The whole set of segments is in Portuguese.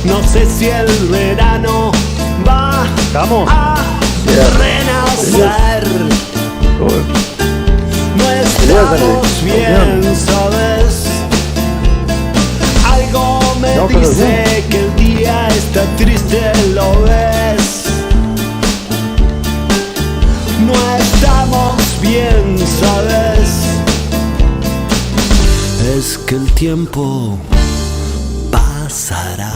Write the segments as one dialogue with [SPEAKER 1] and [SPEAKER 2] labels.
[SPEAKER 1] No sé si el verano va a renacer. No estamos bien, ¿sabes? Algo me dice que el día está triste, ¿lo ves? No estamos bien, ¿sabes? Es que el tiempo pasará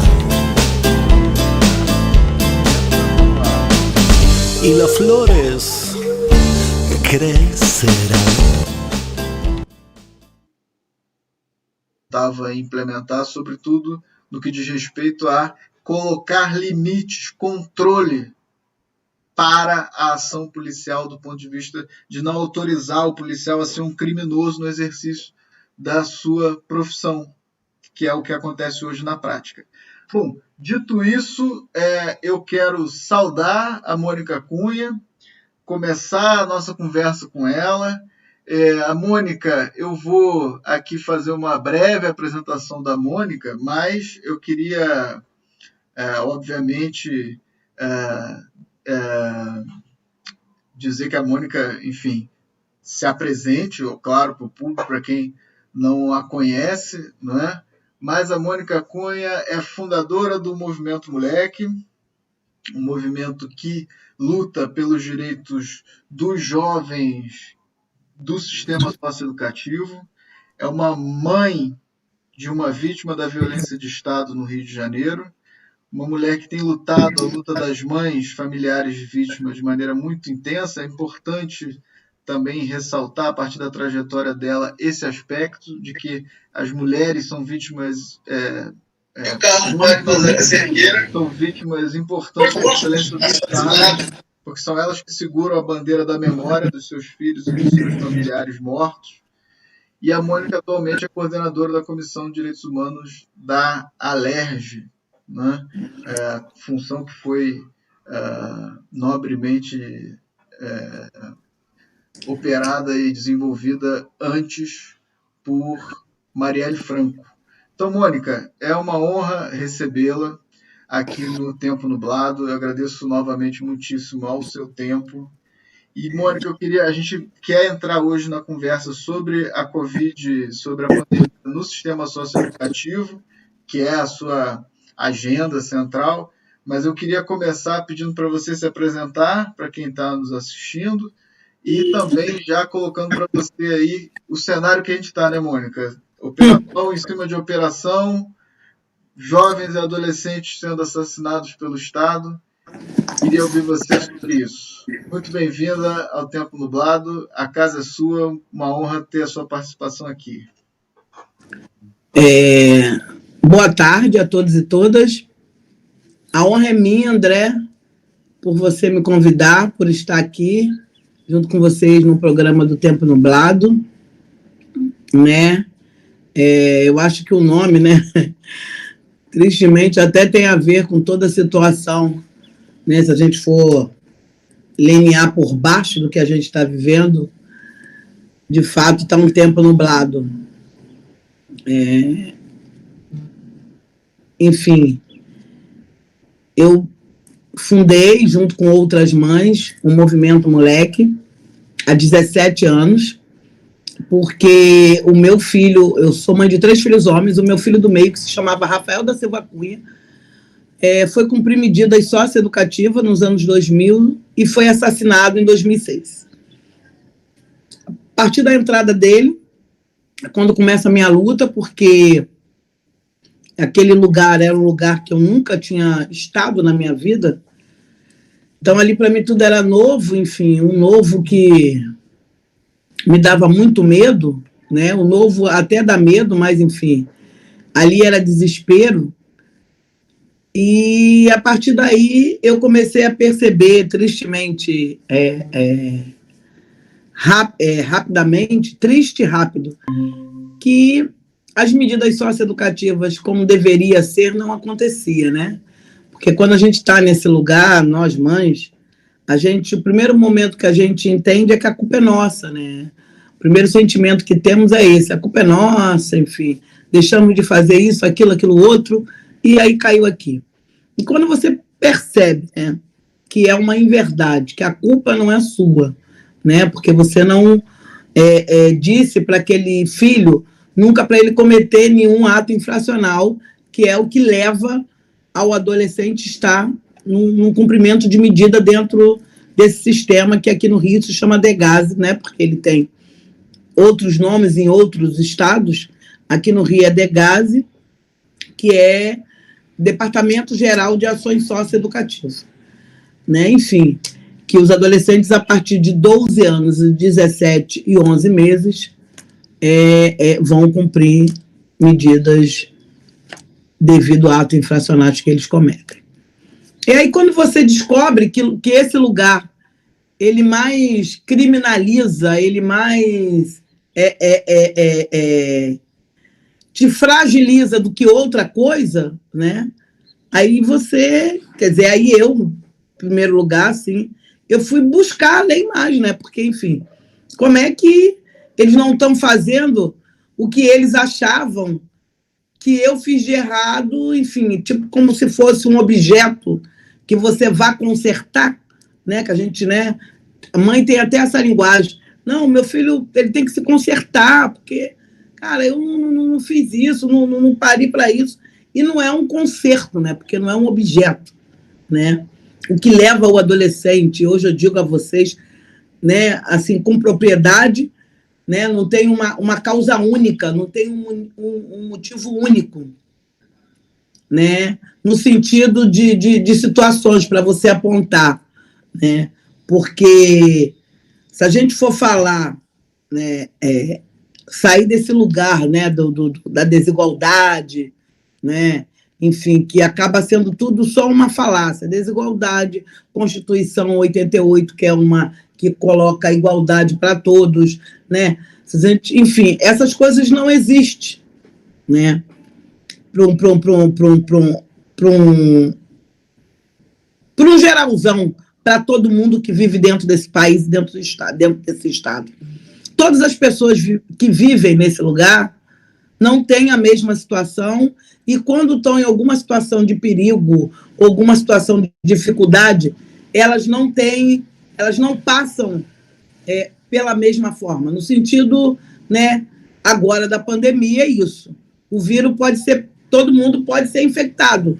[SPEAKER 1] y las flores crecerán.
[SPEAKER 2] Estava implementar, sobretudo no que diz respeito a colocar limites, controle para a ação policial do ponto de vista de não autorizar o policial a ser um criminoso no exercício da sua profissão, que é o que acontece hoje na prática. Bom, dito isso, eu quero saudar a Mônica Cunha, começar a nossa conversa com ela. A Mônica, eu vou aqui fazer uma breve apresentação da Mônica, mas eu queria, obviamente, dizer que a Mônica, enfim, se apresente, claro, para o público, para quem não a conhece, não é? Mas a Mônica Cunha é fundadora do Movimento Moleque, um movimento que luta pelos direitos dos jovens do sistema socioeducativo, é uma mãe de uma vítima da violência de Estado no Rio de Janeiro, uma mulher que tem lutado a luta das mães familiares de vítimas de maneira muito intensa. É importante também ressaltar, a partir da trajetória dela, esse aspecto de que as mulheres são vítimas são vítimas importantes da violência do Estado, porque são elas que seguram a bandeira da memória dos seus filhos e dos seus familiares mortos. E a Mônica atualmente é coordenadora da Comissão de Direitos Humanos da Alerj, né? Função que foi nobremente operada e desenvolvida antes por Marielle Franco. Então, Mônica, é uma honra recebê-la aqui no Tempo Nublado. Eu agradeço novamente muitíssimo ao seu tempo. E, Mônica, a gente quer entrar hoje na conversa sobre a Covid, sobre a pandemia no sistema socioeducativo, que é a sua agenda central, mas eu queria começar pedindo para você se apresentar, para quem está nos assistindo, e também já colocando para você aí o cenário que a gente está, né, Mônica? Operação em cima de operação, jovens e adolescentes sendo assassinados pelo Estado. Queria ouvir você sobre isso. Muito bem-vinda ao Tempo Nublado. A casa é sua, uma honra ter a sua participação aqui.
[SPEAKER 3] Boa tarde a todos e todas. A honra é minha, André, por você me convidar, por estar aqui junto com vocês no programa do Tempo Nublado, né? Eu acho que o nome, né, tristemente, até tem a ver com toda a situação, né? Se a gente for linear por baixo do que a gente está vivendo, de fato está um tempo nublado. Enfim, eu fundei, junto com outras mães, o Movimento Moleque, há 17 anos, porque o meu filho, eu sou mãe de 3 filhos homens, o meu filho do meio, que se chamava Rafael da Silva Cunha, foi cumprir medidas socioeducativas nos anos 2000 e foi assassinado em 2006. A partir da entrada dele, quando começa a minha luta, porque aquele lugar era um lugar que eu nunca tinha estado na minha vida, então ali para mim tudo era novo, enfim, um novo que me dava muito medo, né? O novo até dá medo, mas enfim, ali era desespero. E a partir daí eu comecei a perceber, tristemente, rapidamente, triste e rápido, que as medidas socioeducativas, como deveria ser, não acontecia, né? Porque quando a gente está nesse lugar, nós mães, o primeiro momento que a gente entende é que a culpa é nossa, né? O primeiro sentimento que temos é esse, a culpa é nossa, enfim, deixamos de fazer isso, aquilo outro, e aí caiu aqui. E quando você percebe, né, que é uma inverdade, que a culpa não é sua, né, porque você não disse para aquele filho nunca para ele cometer nenhum ato infracional, que é o que leva ao adolescente estar num cumprimento de medida dentro desse sistema que aqui no Rio se chama DEGASE, né, porque ele tem outros nomes em outros estados. Aqui no Rio é DEGASE, que é Departamento Geral de Ações Socioeducativas, né? Enfim, que os adolescentes a partir de 12 anos, 17 e 11 meses vão cumprir medidas devido a atos infracionais que eles cometem. E aí, quando você descobre que esse lugar ele mais criminaliza, ele mais te fragiliza do que outra coisa, né? Aí você, quer dizer, aí eu, em primeiro lugar, assim, eu fui buscar além mais, né? Porque, enfim, como é que eles não estão fazendo o que eles achavam que eu fiz de errado, enfim, tipo como se fosse um objeto que você vá consertar, né? Que a gente, né? A mãe tem até essa linguagem. Não, meu filho, ele tem que se consertar, porque, cara, eu não fiz isso, não parei para isso. E não é um conserto, né? Porque não é um objeto, né? O que leva o adolescente, hoje eu digo a vocês, né, assim, com propriedade, né, não tem uma causa única, não tem um motivo único, né, no sentido de situações para você apontar, né, porque se a gente for falar, né, sair desse lugar, né, da desigualdade, né, enfim, que acaba sendo tudo só uma falácia, desigualdade, Constituição 88, que é uma que coloca a igualdade para todos, né? Enfim, essas coisas não existem, né? Para um geralzão, para todo mundo que vive dentro desse país, dentro desse estado. Todas as pessoas que vivem nesse lugar não têm a mesma situação, e quando estão em alguma situação de perigo, alguma situação de dificuldade, elas não passam pela mesma forma, no sentido, né, agora da pandemia, é isso. O vírus pode ser, todo mundo pode ser infectado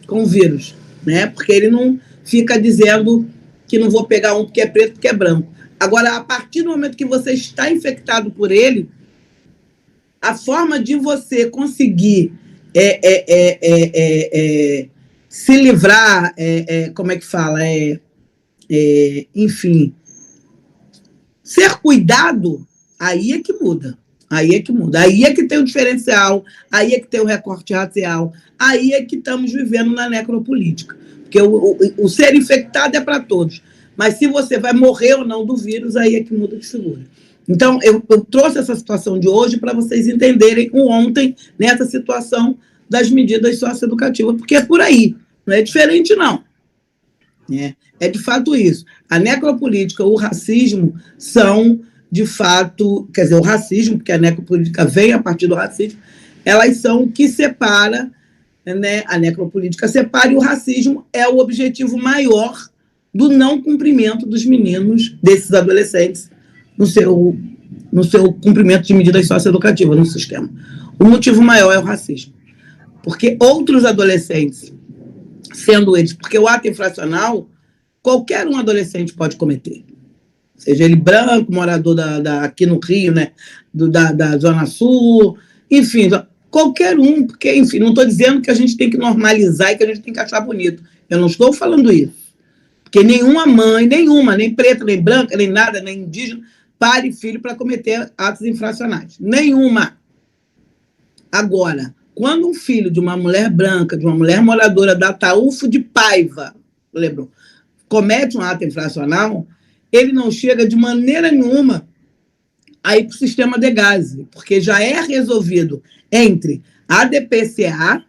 [SPEAKER 3] com o vírus, né, porque ele não fica dizendo que não vou pegar um porque é preto, porque é branco. Agora, a partir do momento que você está infectado por ele, a forma de você conseguir se livrar, como é que fala? Enfim, ser cuidado, aí é que muda. Aí é que muda. Aí é que tem o diferencial, aí é que tem o recorte racial, aí é que estamos vivendo na necropolítica. Porque o ser infectado é para todos. Mas se você vai morrer ou não do vírus, aí é que muda de figura. Então, eu trouxe essa situação de hoje para vocês entenderem o ontem nessa situação das medidas socioeducativas, porque é por aí, não é diferente, não. É de fato isso. A necropolítica, o racismo são, de fato, quer dizer, o racismo, porque a necropolítica vem a partir do racismo, elas são o que separa, né? A necropolítica separa, e o racismo é o objetivo maior do não cumprimento dos meninos, desses adolescentes, no seu cumprimento de medidas socioeducativas no sistema. O motivo maior é o racismo. Porque outros adolescentes, sendo eles, porque o ato infracional, qualquer um adolescente pode cometer. Seja ele branco, morador aqui no Rio, né, da Zona Sul, enfim, qualquer um, porque, enfim, não estou dizendo que a gente tem que normalizar e que a gente tem que achar bonito. Eu não estou falando isso. Porque nenhuma mãe, nem preta, nem branca, nem nada, nem indígena, pare filho para cometer atos infracionais. Nenhuma. Agora, quando um filho de uma mulher branca, de uma mulher moradora da Ataúfo de Paiva, lembram, comete um ato infracional, ele não chega de maneira nenhuma a ir para o sistema DEGASE, porque já é resolvido entre a DPCA,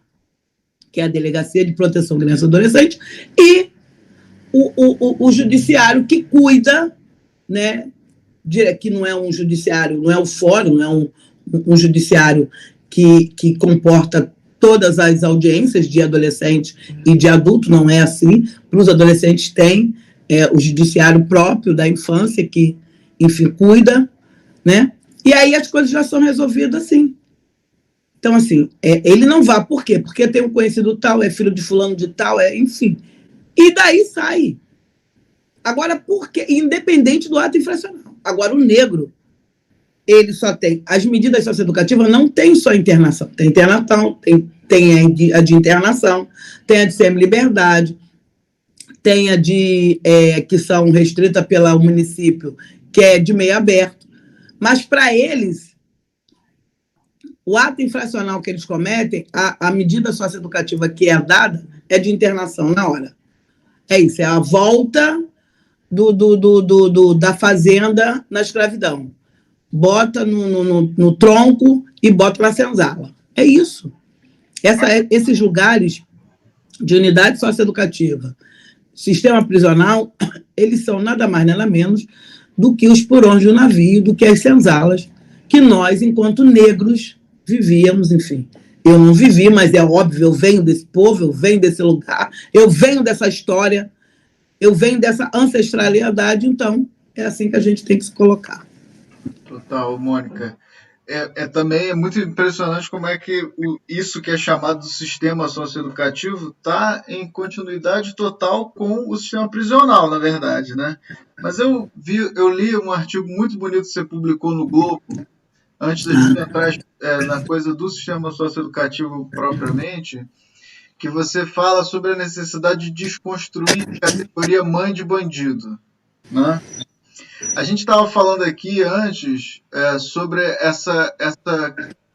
[SPEAKER 3] que é a Delegacia de Proteção à Criança e Adolescente, e o judiciário que cuida, né, que não é um judiciário, não é o fórum, não é um judiciário que comporta todas as audiências de adolescente e de adulto, não é assim. Para os adolescentes tem o judiciário próprio da infância que, enfim, cuida, né? E aí as coisas já são resolvidas assim. Então, assim, ele não vá, por quê? Porque tem um conhecido tal, é filho de fulano de tal, enfim. E daí sai. Agora, por quê? Independente do ato infracional. Agora, o negro, ele só tem... As medidas socioeducativas não tem só internação. Tem internação, tem a de internação, tem a de semi-liberdade, tem a de... que são restritas pelo município, que é de meio aberto. Mas, para eles... O ato infracional que eles cometem, a medida socioeducativa que é dada é de internação na hora. É isso, é a volta da fazenda na escravidão. Bota no tronco e bota na senzala. É isso. Esses lugares de unidade socioeducativa, sistema prisional, eles são nada mais, nada menos do que os porões do navio, do que as senzalas que nós, enquanto negros, vivíamos, enfim. Eu não vivi, mas é óbvio, eu venho desse povo, eu venho desse lugar, eu venho dessa história, eu venho dessa ancestralidade, então é assim que a gente tem que se colocar.
[SPEAKER 2] Total, Mônica. Também é muito impressionante como é que isso que é chamado de sistema socioeducativo está em continuidade total com o sistema prisional, na verdade, né? Mas eu li um artigo muito bonito que você publicou no Globo, antes da gente entrar na coisa do sistema socioeducativo propriamente, que você fala sobre a necessidade de desconstruir a categoria mãe de bandido, né? A gente estava falando aqui antes sobre essa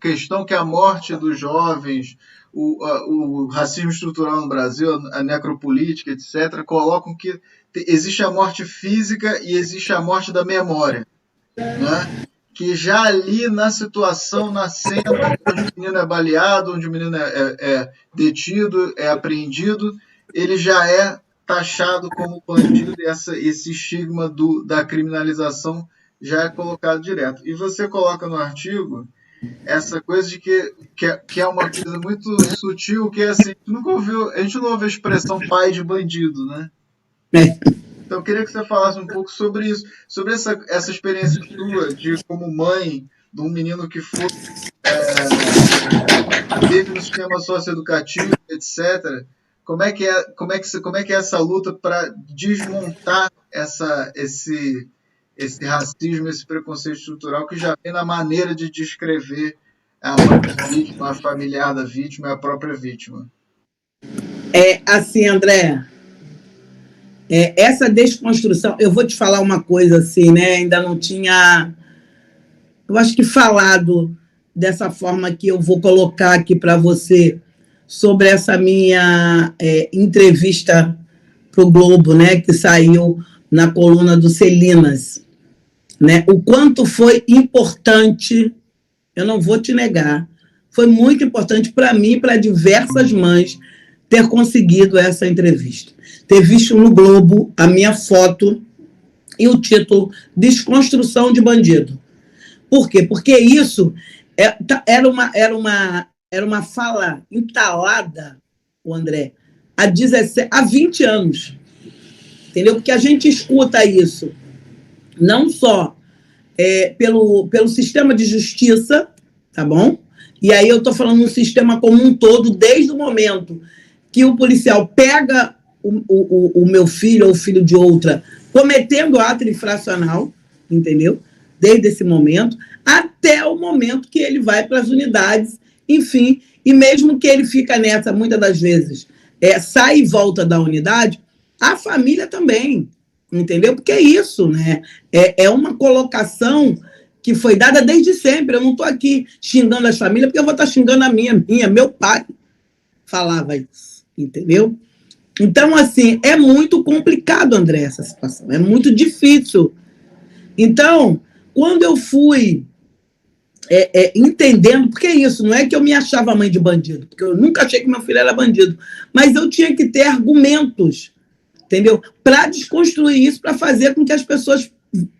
[SPEAKER 2] questão que a morte dos jovens, o racismo estrutural no Brasil, a necropolítica, etc., colocam que existe a morte física e existe a morte da memória, né? Que já ali na situação, na cena, onde o menino é baleado, onde o menino é detido, é apreendido, ele já é taxado como bandido e esse estigma da criminalização já é colocado direto. E você coloca no artigo essa coisa de que é uma coisa muito sutil, que é assim, a gente não ouve a expressão pai de bandido, né? Então, eu queria que você falasse um pouco sobre isso, sobre essa experiência sua de como mãe de um menino que teve no sistema socioeducativo, etc. Como é que é essa luta para desmontar esse racismo, esse preconceito estrutural que já vem na maneira de descrever a vítima, a familiar da vítima e a própria vítima?
[SPEAKER 3] Assim, André, essa desconstrução, eu vou te falar uma coisa assim, né? Ainda não tinha, eu acho que falado dessa forma que eu vou colocar aqui para você sobre essa minha entrevista para o Globo, né? Que saiu na coluna do Celinas, né? O quanto foi importante, eu não vou te negar, foi muito importante para mim e para diversas mães ter conseguido essa entrevista. Ter visto no Globo a minha foto e o título Desconstrução de Bandido. Por quê? Porque isso era uma fala entalada, o André, há 20 anos. Entendeu? Porque a gente escuta isso não só pelo sistema de justiça, tá bom? E aí eu estou falando um sistema como um todo, desde o momento que o policial pega o meu filho ou o filho de outra cometendo ato infracional, entendeu? Desde esse momento, até o momento que ele vai para as unidades, enfim, e mesmo que ele fica nessa, muitas das vezes, sai e volta da unidade, a família também, entendeu? Porque é isso, né? É uma colocação que foi dada desde sempre. Eu não estou aqui xingando as famílias, porque eu vou estar xingando a minha. Meu pai falava isso, entendeu? Então, assim, é muito complicado, André, essa situação. É muito difícil. Então, quando eu fui entendendo, porque é isso, não é que eu me achava mãe de bandido, porque eu nunca achei que meu filho era bandido, mas eu tinha que ter argumentos, entendeu? Para desconstruir isso, para fazer com que as pessoas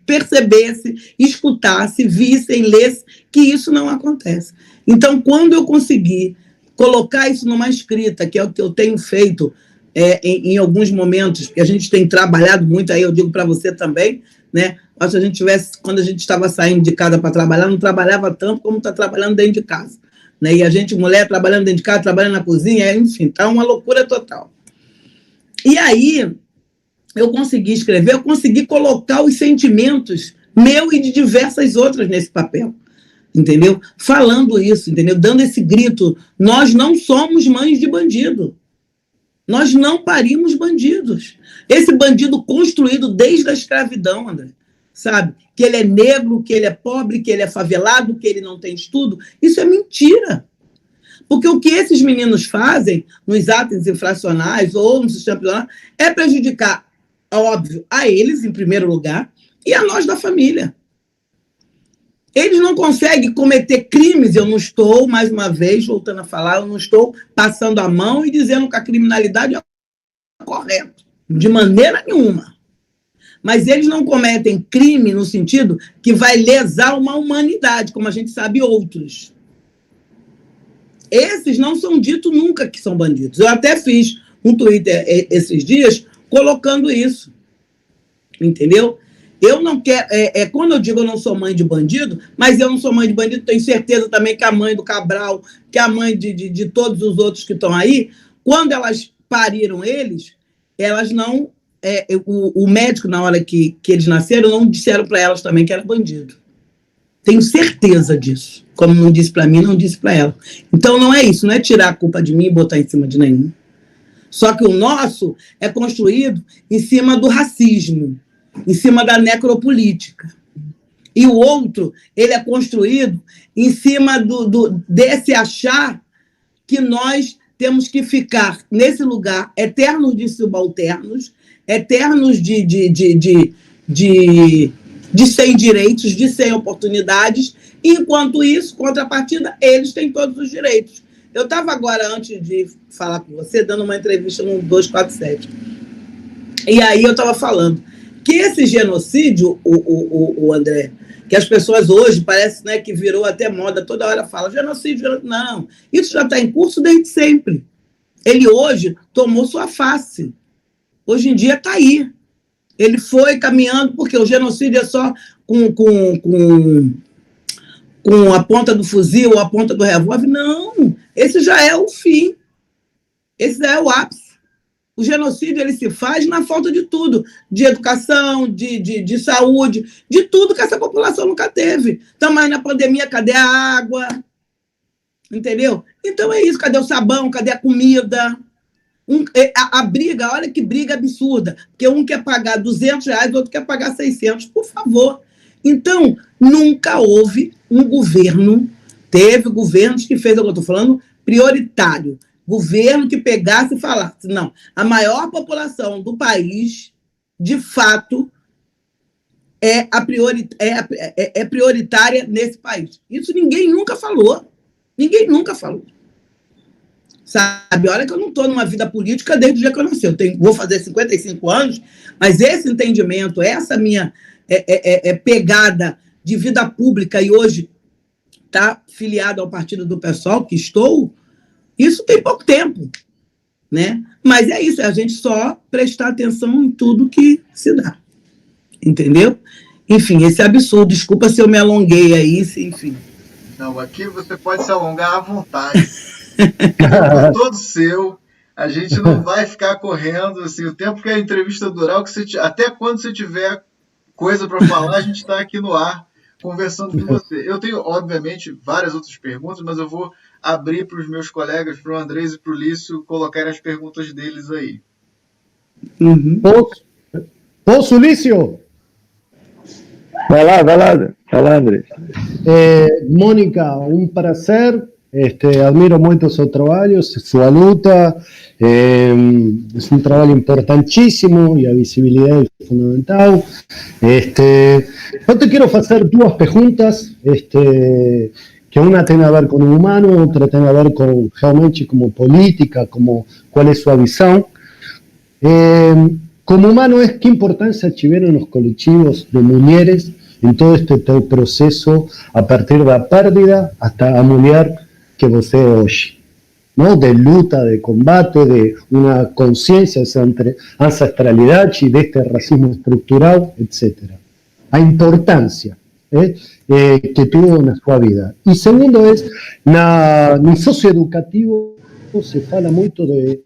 [SPEAKER 3] percebessem, escutassem, vissem, lessem que isso não acontece. Então, quando eu consegui colocar isso numa escrita, que é o que eu tenho feito em alguns momentos, porque a gente tem trabalhado muito, aí eu digo para você também, né? Mas se a gente tivesse, quando a gente estava saindo de casa para trabalhar, não trabalhava tanto como está trabalhando dentro de casa, né? E a gente, mulher, trabalhando dentro de casa, trabalhando na cozinha, enfim, tá uma loucura total. E aí, eu consegui escrever, eu consegui colocar os sentimentos meu e de diversas outras nesse papel, entendeu? Falando isso, entendeu? Dando esse grito, nós não somos mães de bandido. Nós não parimos bandidos. Esse bandido construído desde a escravidão, André, sabe? Que ele é negro, que ele é pobre, que ele é favelado, que ele não tem estudo, isso é mentira. Porque o que esses meninos fazem nos atos infracionais ou no sistema prisional é prejudicar, óbvio, a eles, em primeiro lugar, e a nós da família. Eles não conseguem cometer crimes, eu não estou, mais uma vez, voltando a falar, eu não estou passando a mão e dizendo que a criminalidade é correta, de maneira nenhuma. Mas eles não cometem crime no sentido que vai lesar uma humanidade, como a gente sabe outros. Esses não são ditos nunca que são bandidos. Eu até fiz um Twitter esses dias colocando isso, entendeu? Eu não quero... quando eu digo eu não sou mãe de bandido, mas eu não sou mãe de bandido, tenho certeza também que a mãe do Cabral, que a mãe de todos os outros que estão aí, quando elas pariram eles, elas não... o médico, na hora que eles nasceram, não disseram para elas também que era bandido. Tenho certeza disso. Como não disse para mim, não disse para ela. Então não é isso, não é tirar a culpa de mim e botar em cima de nenhum. Só que o nosso é construído em cima do racismo, em cima da necropolítica. E o outro, ele é construído em cima desse achar que nós temos que ficar nesse lugar eternos de subalternos, eternos de sem direitos, de sem oportunidades, enquanto isso, contrapartida, eles têm todos os direitos. Eu estava agora, antes de falar com você, dando uma entrevista no 247. E aí eu estava falando que esse genocídio, o André, que as pessoas hoje, parece, né, que virou até moda, toda hora fala genocídio, não. Isso já está em curso desde sempre. Ele hoje tomou sua face. Hoje em dia está aí. Ele foi caminhando, porque o genocídio é só com a ponta do fuzil ou a ponta do revólver. Não, esse já é o fim. Esse já é o ápice. O genocídio ele se faz na falta de tudo, de educação, de saúde, de tudo que essa população nunca teve. Também na pandemia, cadê a água? Entendeu? Então é isso, cadê o sabão, cadê a comida? A briga, olha que briga absurda, porque um quer pagar R$200, o outro quer pagar 600, por favor. Então, nunca houve um governo, teve governos que fez, eu estou falando, prioritário, governo que pegasse e falasse, não, a maior população do país, de fato, é prioritária nesse país. Isso ninguém nunca falou. Ninguém nunca falou. Sabe? Olha que eu não estou numa vida política desde o dia que eu nasci. Vou fazer 55 anos, mas esse entendimento, essa minha pegada de vida pública e hoje está filiado ao partido do PSOL, que estou, isso tem pouco tempo, né? Mas é isso, é a gente só prestar atenção em tudo que se dá. Entendeu? Enfim, esse absurdo. Desculpa se eu me alonguei aí, enfim.
[SPEAKER 2] Não, aqui você pode se alongar à vontade. É todo seu. A gente não vai ficar correndo assim, o tempo que a entrevista durar, até quando você tiver coisa para falar, a gente está aqui no ar conversando com você. Eu tenho, obviamente, várias outras perguntas, mas eu vou abrir para os meus colegas, para o Andrés e para o Lício, colocarem as perguntas deles aí.
[SPEAKER 4] Uhum. Posso, Lício?
[SPEAKER 5] Vai lá, Andrés.
[SPEAKER 4] Mônica, um prazer. Admiro muito seu trabalho, sua luta. É um trabalho importantíssimo e a visibilidade é fundamental. Eu te quero fazer duas perguntas, que uma tem a ver com o humano, outra tem a ver com realmente como política, como qual é sua visão. Como humano, que importância tiveram os coletivos de mulheres em todo este teu processo, a partir da pérdida até a mulher que você é hoje? ¿no? De luta, de combate, de una conciencia de esa ancestralidad y de este racismo estructural, etc. A importância que tuvo na sua vida. E segundo no socioeducativo se fala muito de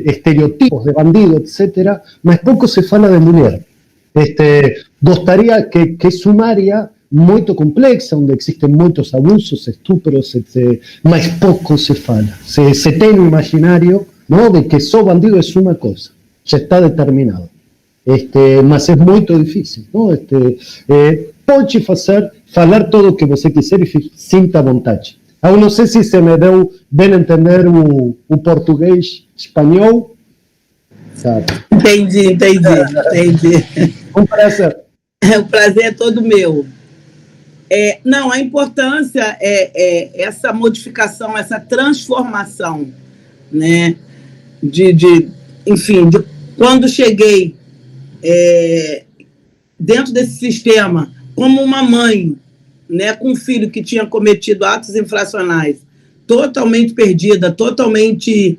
[SPEAKER 4] estereotipos de bandido, etc., mas pouco se fala de mulher. Gostaria que é uma área muito complexa, onde existem muitos abusos, estupros, mas pouco se fala. Se tem um imaginário, não, de que só bandido é uma coisa, já está determinado. Mas é muito difícil. Não? Pode falar tudo o que você quiser e sinta vontade. Eu não sei se me deu bem entender o português espanhol. Sabe?
[SPEAKER 3] Entendi.
[SPEAKER 4] Um prazer.
[SPEAKER 3] O prazer é todo meu. Não, a importância é essa modificação, essa transformação, né? Enfim, de quando cheguei dentro desse sistema, como uma mãe, né, com um filho que tinha cometido atos infracionais, totalmente perdida, totalmente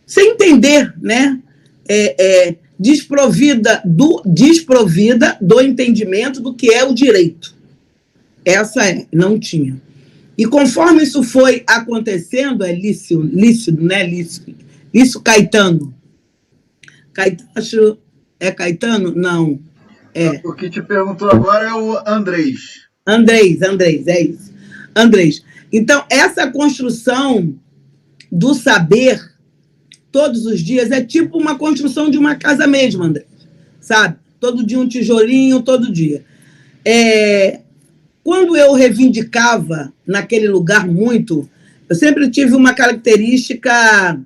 [SPEAKER 3] sem entender, né? Desprovida do entendimento do que é o direito. Não tinha. E conforme isso foi acontecendo, Lícido, né? Lício Caetano. Caetano, é Caetano? Não.
[SPEAKER 2] O que te perguntou agora é o Andrés.
[SPEAKER 3] Andrés, é isso. Andrés. Então, essa construção do saber todos os dias é tipo uma construção de uma casa mesmo, Andrés. Sabe? Todo dia um tijolinho, todo dia. Quando eu reivindicava naquele lugar muito, eu sempre tive uma característica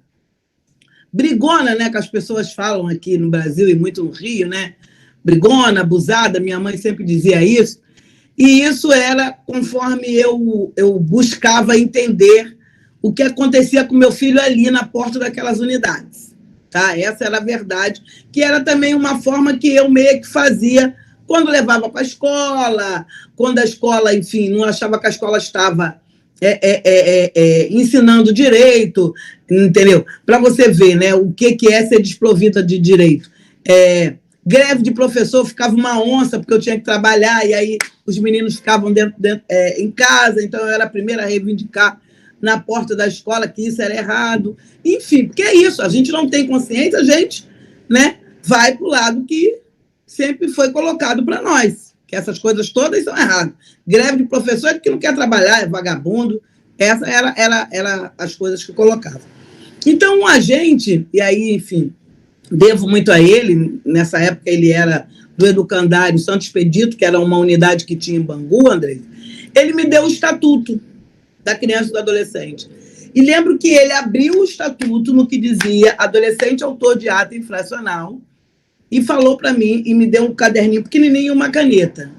[SPEAKER 3] brigona, né, que as pessoas falam aqui no Brasil e muito no Rio, né? Brigona, abusada, minha mãe sempre dizia isso. E isso era conforme eu buscava entender o que acontecia com meu filho ali na porta daquelas unidades. Tá? Essa era a verdade, que era também uma forma que eu meio que fazia quando levava para a escola, quando a escola, enfim, não achava que a escola estava ensinando direito, entendeu? Para você ver, né, o que é ser desprovida de direito. Greve de professor, ficava uma onça, porque eu tinha que trabalhar, e aí os meninos ficavam em casa, então eu era a primeira a reivindicar na porta da escola que isso era errado. Enfim, porque é isso, a gente não tem consciência, a gente, né, vai para o lado que sempre foi colocado para nós, que essas coisas todas são erradas. Greve de professor é porque não quer trabalhar, é vagabundo. Essa era as coisas que colocavam. Então, a gente, e aí, enfim, devo muito a ele, nessa época ele era do Educandário Santo Expedito, que era uma unidade que tinha em Bangu, André, ele me deu o estatuto da criança e do adolescente. E lembro que ele abriu o estatuto no que dizia adolescente autor de ato infracional e falou para mim, e me deu um caderninho pequenininho e uma caneta,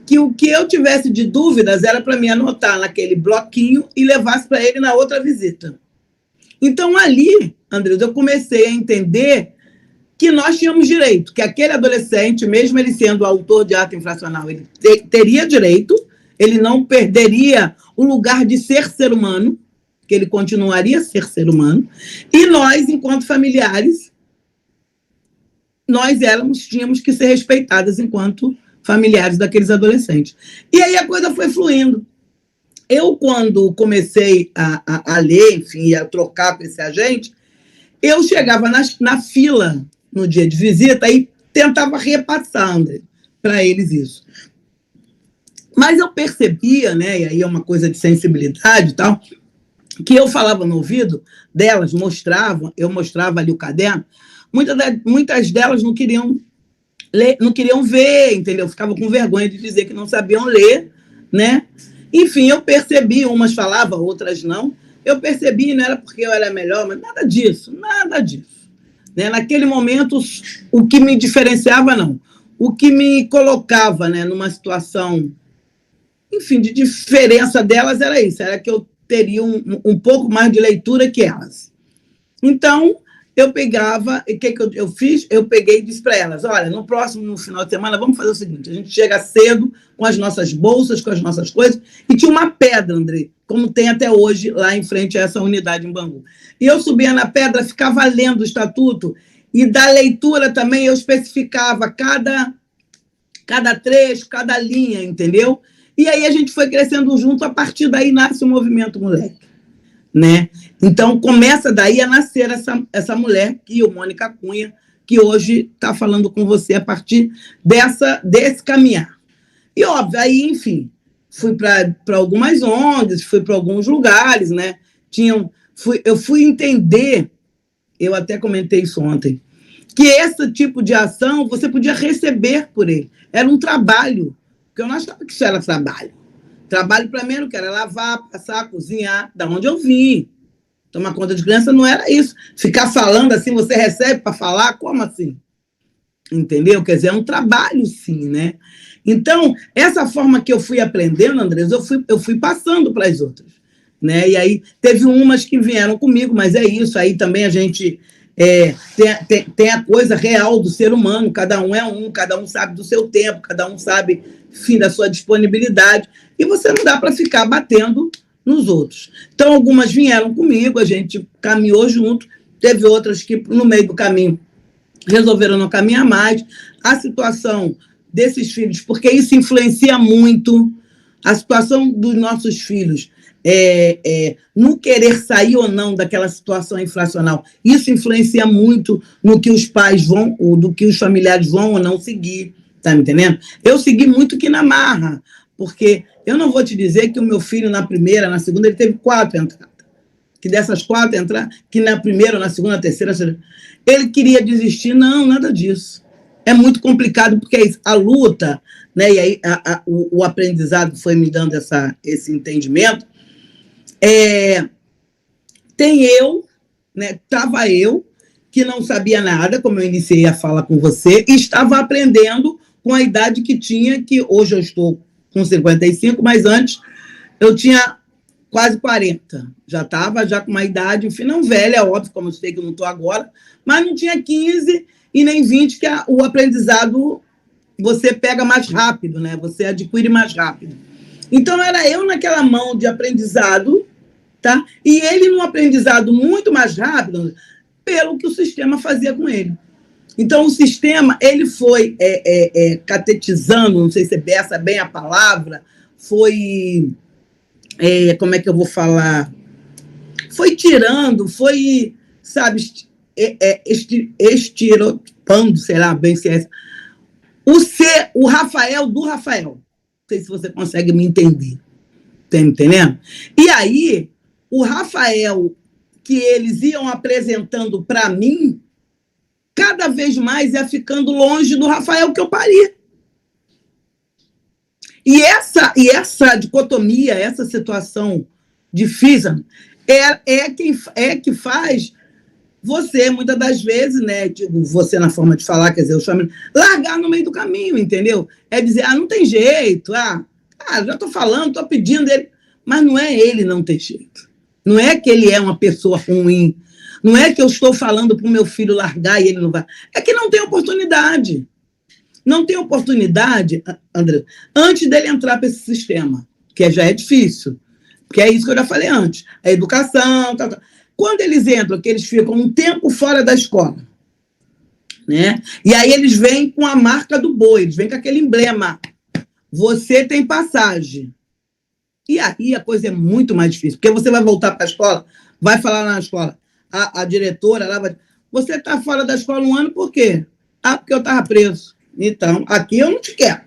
[SPEAKER 3] que o que eu tivesse de dúvidas era para mim anotar naquele bloquinho e levasse para ele na outra visita. Então, ali, André, eu comecei a entender que nós tínhamos direito, que aquele adolescente, mesmo ele sendo autor de ato infracional, ele teria direito, ele não perderia o lugar de ser humano, que ele continuaria a ser humano, e nós, enquanto familiares, nós tínhamos que ser respeitadas enquanto familiares daqueles adolescentes. E aí a coisa foi fluindo. Eu, quando comecei a ler, enfim, a trocar com esse agente, eu chegava na fila no dia de visita e tentava repassar, André, para eles isso. Mas eu percebia, né, e aí é uma coisa de sensibilidade e tal, que eu falava no ouvido delas, eu mostrava ali o caderno, muitas delas não queriam ler, não queriam ver, entendeu? Ficavam com vergonha de dizer que não sabiam ler, né? Enfim, eu percebi, umas falavam, outras não. Eu percebi, não era porque eu era melhor, mas nada disso. Né? Naquele momento, o que me diferenciava, não. O que me colocava, né, numa situação, enfim, de diferença delas era isso, era que eu teria um pouco mais de leitura que elas. Então, eu pegava, e o que eu fiz? Eu peguei e disse para elas, olha, no final de semana, vamos fazer o seguinte, a gente chega cedo com as nossas bolsas, com as nossas coisas, e tinha uma pedra, André, como tem até hoje lá em frente a essa unidade em Bangu. E eu subia na pedra, ficava lendo o estatuto, e da leitura também eu especificava cada trecho, cada linha, entendeu? E aí a gente foi crescendo junto, a partir daí nasce o Movimento Moleque, né? Então começa daí a nascer essa mulher, que o Mônica Cunha, que hoje está falando com você a partir desse caminhar. E óbvio, aí, enfim, fui para algumas ONGs, fui para alguns lugares, né? Eu fui entender, eu até comentei isso ontem, que esse tipo de ação você podia receber por ele. Era um trabalho, porque eu não achava que isso era trabalho. Trabalho, para mim, era o que era lavar, passar, cozinhar, da onde eu vim. Tomar conta de criança não era isso. Ficar falando assim, você recebe para falar? Como assim? Entendeu? Quer dizer, é um trabalho, sim, né? Então, essa forma que eu fui aprendendo, Andrés, eu fui passando para as outras, né? E aí, teve umas que vieram comigo, mas é isso. Aí também a gente tem a coisa real do ser humano. Cada um é um, cada um sabe do seu tempo, cada um sabe, enfim, da sua disponibilidade. E você não dá para ficar batendo nos outros. Então, algumas vieram comigo, a gente caminhou junto, teve outras que, no meio do caminho, resolveram não caminhar mais. A situação desses filhos, porque isso influencia muito, a situação dos nossos filhos, no querer sair ou não daquela situação infracional, isso influencia muito no que os pais vão, ou do que os familiares vão ou não seguir, tá me entendendo? Eu segui muito que na marra, porque eu não vou te dizer que o meu filho, na primeira, na segunda, ele teve 4 entradas. Que dessas 4 entradas, que na primeira, na segunda, na terceira, ele queria desistir. Não, nada disso. É muito complicado, porque a luta, né, e aí o aprendizado foi me dando esse entendimento. Estava eu, que não sabia nada, como eu iniciei a fala com você, e estava aprendendo com a idade que tinha, que hoje eu estou com 55, mas antes eu tinha quase 40. Já estava com uma idade, enfim, não velha, óbvio, como eu sei que eu não estou agora, mas não tinha 15 e nem 20, que o aprendizado você pega mais rápido, né? Você adquire mais rápido. Então, era eu naquela mão de aprendizado, tá? E ele num aprendizado muito mais rápido, pelo que o sistema fazia com ele. Então, o sistema, ele foi catetizando, não sei se é essa bem a palavra, foi, como é que eu vou falar? Foi tirando, foi, sabe, estiropando, sei lá, bem se é essa. O Rafael do Rafael. Não sei se você consegue me entender. Tá me entendendo? E aí, o Rafael que eles iam apresentando para mim, cada vez mais ia ficando longe do Rafael que eu pari. E essa dicotomia, essa situação difícil, que faz você, muitas das vezes, né, digo, você na forma de falar, quer dizer, eu chamo, largar no meio do caminho, entendeu? É dizer, não tem jeito, já estou falando, estou pedindo ele, mas não é ele não ter jeito. Não é que ele é uma pessoa ruim, não é que eu estou falando para o meu filho largar e ele não vai. É que não tem oportunidade. Não tem oportunidade, André, antes dele entrar para esse sistema, que já é difícil, porque é isso que eu já falei antes, a educação, tal. Quando eles entram, que eles ficam um tempo fora da escola, né? E aí eles vêm com a marca do boi, eles vêm com aquele emblema, você tem passagem. E aí a coisa é muito mais difícil, porque você vai voltar para a escola, vai falar na escola, a diretora lá vai... Você está fora da escola um ano por quê? Porque eu estava preso. Então, aqui eu não te quero.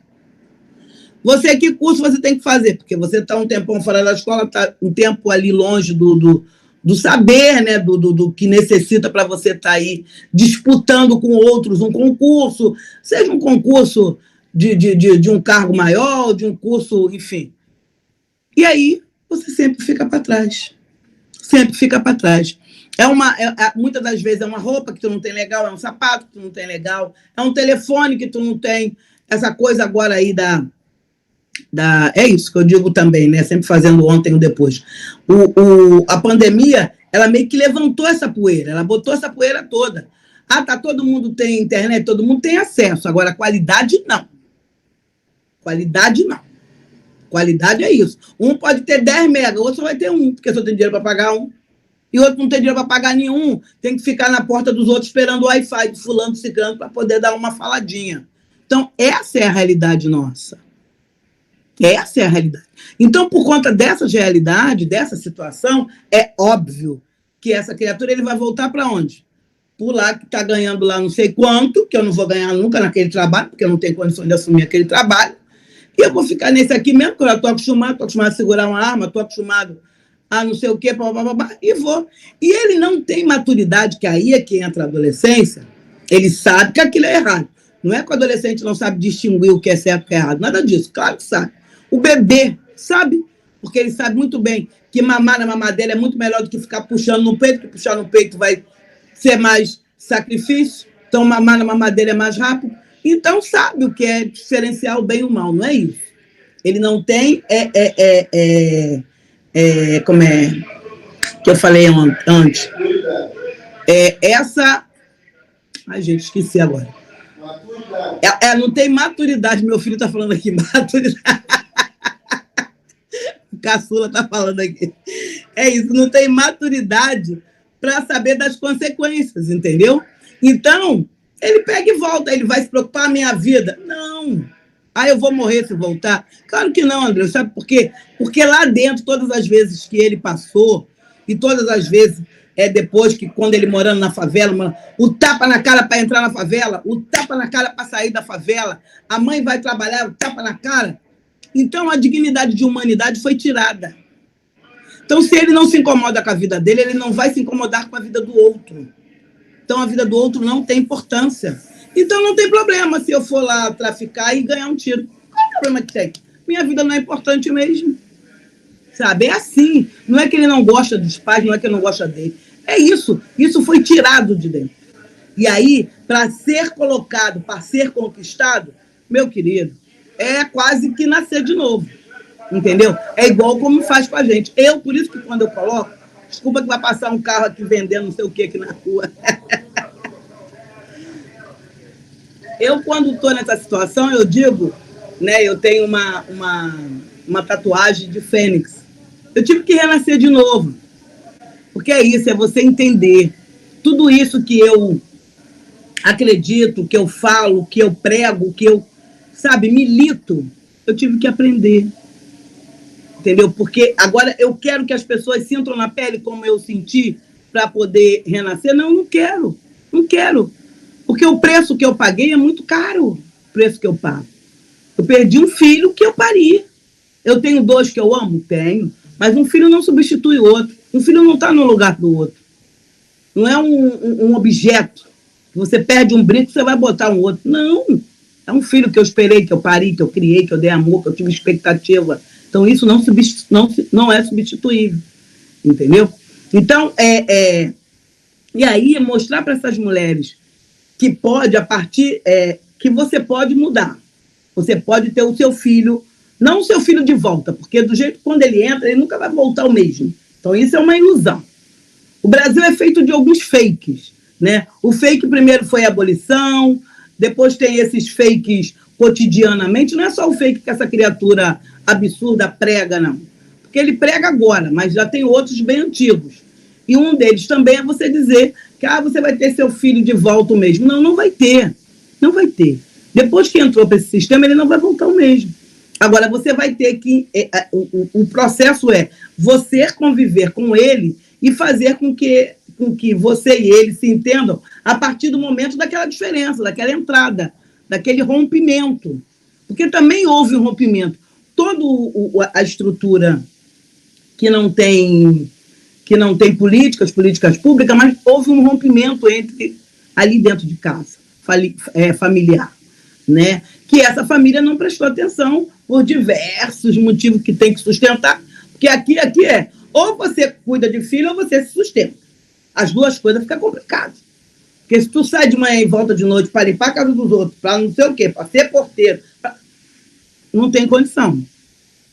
[SPEAKER 3] Você, que curso você tem que fazer? Porque você está um tempão fora da escola, está um tempo ali longe do saber, né? do que necessita para você estar aí disputando com outros um concurso, seja um concurso de um cargo maior, de um curso, enfim. E aí, você sempre fica para trás. Sempre fica para trás. Muitas das vezes é uma roupa que tu não tem legal, é um sapato que tu não tem legal, é um telefone que tu não tem, essa coisa agora aí é isso que eu digo também, né? Sempre fazendo ontem ou depois. A pandemia, ela meio que levantou essa poeira, ela botou essa poeira toda. Ah, tá, todo mundo tem internet, todo mundo tem acesso. Agora, qualidade, não. Qualidade, não. Qualidade é isso. Um pode ter 10 mega, o outro só vai ter um, porque só tem dinheiro para pagar um. E o outro não tem dinheiro para pagar nenhum, tem que ficar na porta dos outros esperando o Wi-Fi de fulano, ciclano, para poder dar uma faladinha. Então, essa é a realidade nossa. Essa é a realidade. Então, por conta dessa realidade, dessa situação, é óbvio que essa criatura ele vai voltar para onde? Por lá que está ganhando lá não sei quanto, que eu não vou ganhar nunca naquele trabalho, porque eu não tenho condições de assumir aquele trabalho. E eu vou ficar nesse aqui mesmo, porque eu estou acostumado a segurar uma arma, estou acostumado a não sei o quê, e vou. E ele não tem maturidade, que aí é que entra a adolescência, ele sabe que aquilo é errado. Não é que o adolescente não sabe distinguir o que é certo e o que é errado, nada disso, claro que sabe. O bebê sabe, porque ele sabe muito bem que mamar na mamadeira é muito melhor do que ficar puxando no peito, que puxar no peito vai ser mais sacrifício, então mamar na mamadeira é mais rápido. Então sabe o que é diferenciar o bem e o mal, não é isso. Ele não tem, como é que eu falei antes, essa... Ai, gente, esqueci agora. Não tem maturidade, meu filho está falando aqui, maturidade. O caçula está falando aqui. É isso, não tem maturidade para saber das consequências, entendeu? Então, ele pega e volta, ele vai se preocupar com a minha vida? Não. Eu vou morrer se voltar? Claro que não, André, sabe por quê? Porque lá dentro, todas as vezes que ele passou, e todas as vezes, depois que, quando ele morando na favela, o tapa na cara para entrar na favela, o tapa na cara para sair da favela, a mãe vai trabalhar, o tapa na cara. Então, a dignidade de humanidade foi tirada. Então, se ele não se incomoda com a vida dele, ele não vai se incomodar com a vida do outro. Então, a vida do outro não tem importância. Então, não tem problema se eu for lá traficar e ganhar um tiro. Qual é o problema que tem? Minha vida não é importante mesmo. Sabe? É assim. Não é que ele não gosta dos pais, não é que ele não gosta dele. É isso. Isso foi tirado de dentro. E aí, para ser colocado, para ser conquistado, meu querido, é quase que nascer de novo. Entendeu? É igual como faz com a gente. Por isso que quando eu coloco, desculpa que vai passar um carro aqui vendendo não sei o que aqui na rua. Eu, quando estou nessa situação, eu digo, né, eu tenho uma tatuagem de fênix. Eu tive que renascer de novo. Porque é isso, é você entender. Tudo isso que eu acredito, que eu falo, que eu prego, que eu, milito, eu tive que aprender. Entendeu? Porque agora eu quero que as pessoas sintam na pele como eu senti para poder renascer. Não, não quero. Não quero. Porque o preço que eu paguei é muito caro. O preço que eu pago. Eu perdi um filho que eu pari. Eu tenho 2 que eu amo? Tenho. Mas um filho não substitui o outro. Um filho não está no lugar do outro. Não é um objeto. Você perde um brinco, você vai botar um outro. Não. É um filho que eu esperei, que eu pari, que eu criei, que eu dei amor, que eu tive expectativa. Então, isso não é substituível, entendeu? Então, e aí, mostrar para essas mulheres que pode, a partir, que você pode mudar. Você pode ter o seu filho, não o seu filho de volta, porque do jeito que quando ele entra, ele nunca vai voltar o mesmo. Então, isso é uma ilusão. O Brasil é feito de alguns fakes, né? O fake primeiro foi a abolição, depois tem esses fakes cotidianamente, não é só o fake que essa criatura absurda prega, não. Porque ele prega agora, mas já tem outros bem antigos. E um deles também é você dizer que você vai ter seu filho de volta o mesmo. Não, não vai ter. Não vai ter. Depois que entrou para esse sistema, ele não vai voltar o mesmo. Agora, você vai ter que... O processo é você conviver com ele e fazer com que você e ele se entendam a partir do momento daquela diferença, daquela entrada, daquele rompimento. Porque também houve um rompimento. Toda a estrutura que não tem políticas públicas, mas houve um rompimento ali dentro de casa, familiar, né? Que essa família não prestou atenção por diversos motivos que tem que sustentar, porque aqui ou você cuida de filho ou você se sustenta. As duas coisas ficam complicadas. Porque se tu sai de manhã e volta de noite para limpar a casa dos outros, para não sei o quê, para ser porteiro, não tem condição.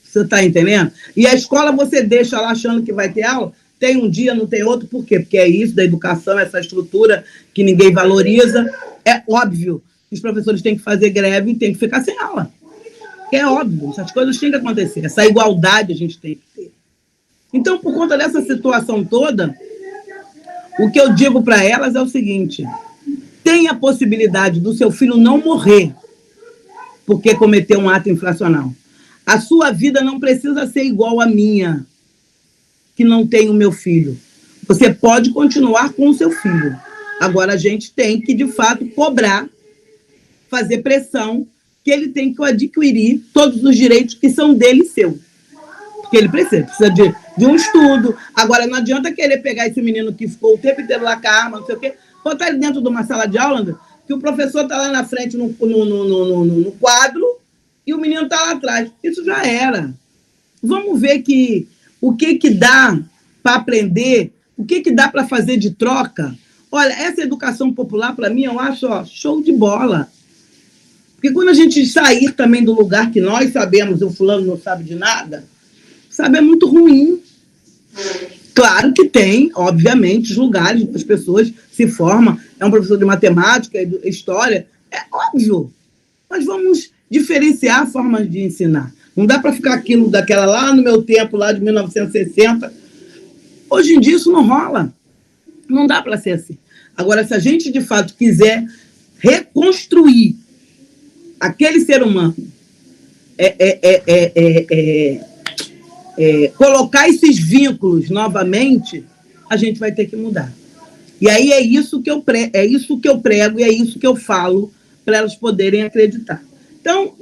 [SPEAKER 3] Você está entendendo? E a escola você deixa lá achando que vai ter aula, tem um dia, não tem outro, por quê? Porque é isso da educação, essa estrutura que ninguém valoriza. É óbvio que os professores têm que fazer greve e têm que ficar sem aula. É óbvio, essas coisas têm que acontecer. Essa igualdade a gente tem que ter. Então, por conta dessa situação toda, o que eu digo para elas é o seguinte: tem a possibilidade do seu filho não morrer porque cometeu um ato infracional. A sua vida não precisa ser igual à minha, que não tem o meu filho. Você pode continuar com o seu filho. Agora, a gente tem que, de fato, cobrar, fazer pressão, que ele tem que adquirir todos os direitos que são dele e seu. Porque ele precisa de um estudo. Agora, não adianta querer pegar esse menino que ficou o tempo inteiro lá com a arma, não sei o quê, botar ele dentro de uma sala de aula, que o professor está lá na frente no quadro e o menino está lá atrás. Isso já era. Vamos ver o que dá para aprender, o que dá para fazer de troca. Olha, essa educação popular, para mim, eu acho show de bola. Porque quando a gente sair também do lugar que nós sabemos, o fulano não sabe de nada, sabe, é muito ruim. Claro que tem, obviamente, os lugares que as pessoas se formam. É um professor de matemática, história, é óbvio. Mas vamos diferenciar formas de ensinar. Não dá para ficar aquilo daquela lá no meu tempo, lá de 1960. Hoje em dia isso não rola. Não dá para ser assim. Agora, se a gente, de fato, quiser reconstruir aquele ser humano, colocar esses vínculos novamente, a gente vai ter que mudar. E aí é isso que eu prego e é isso que eu falo para elas poderem acreditar. Então,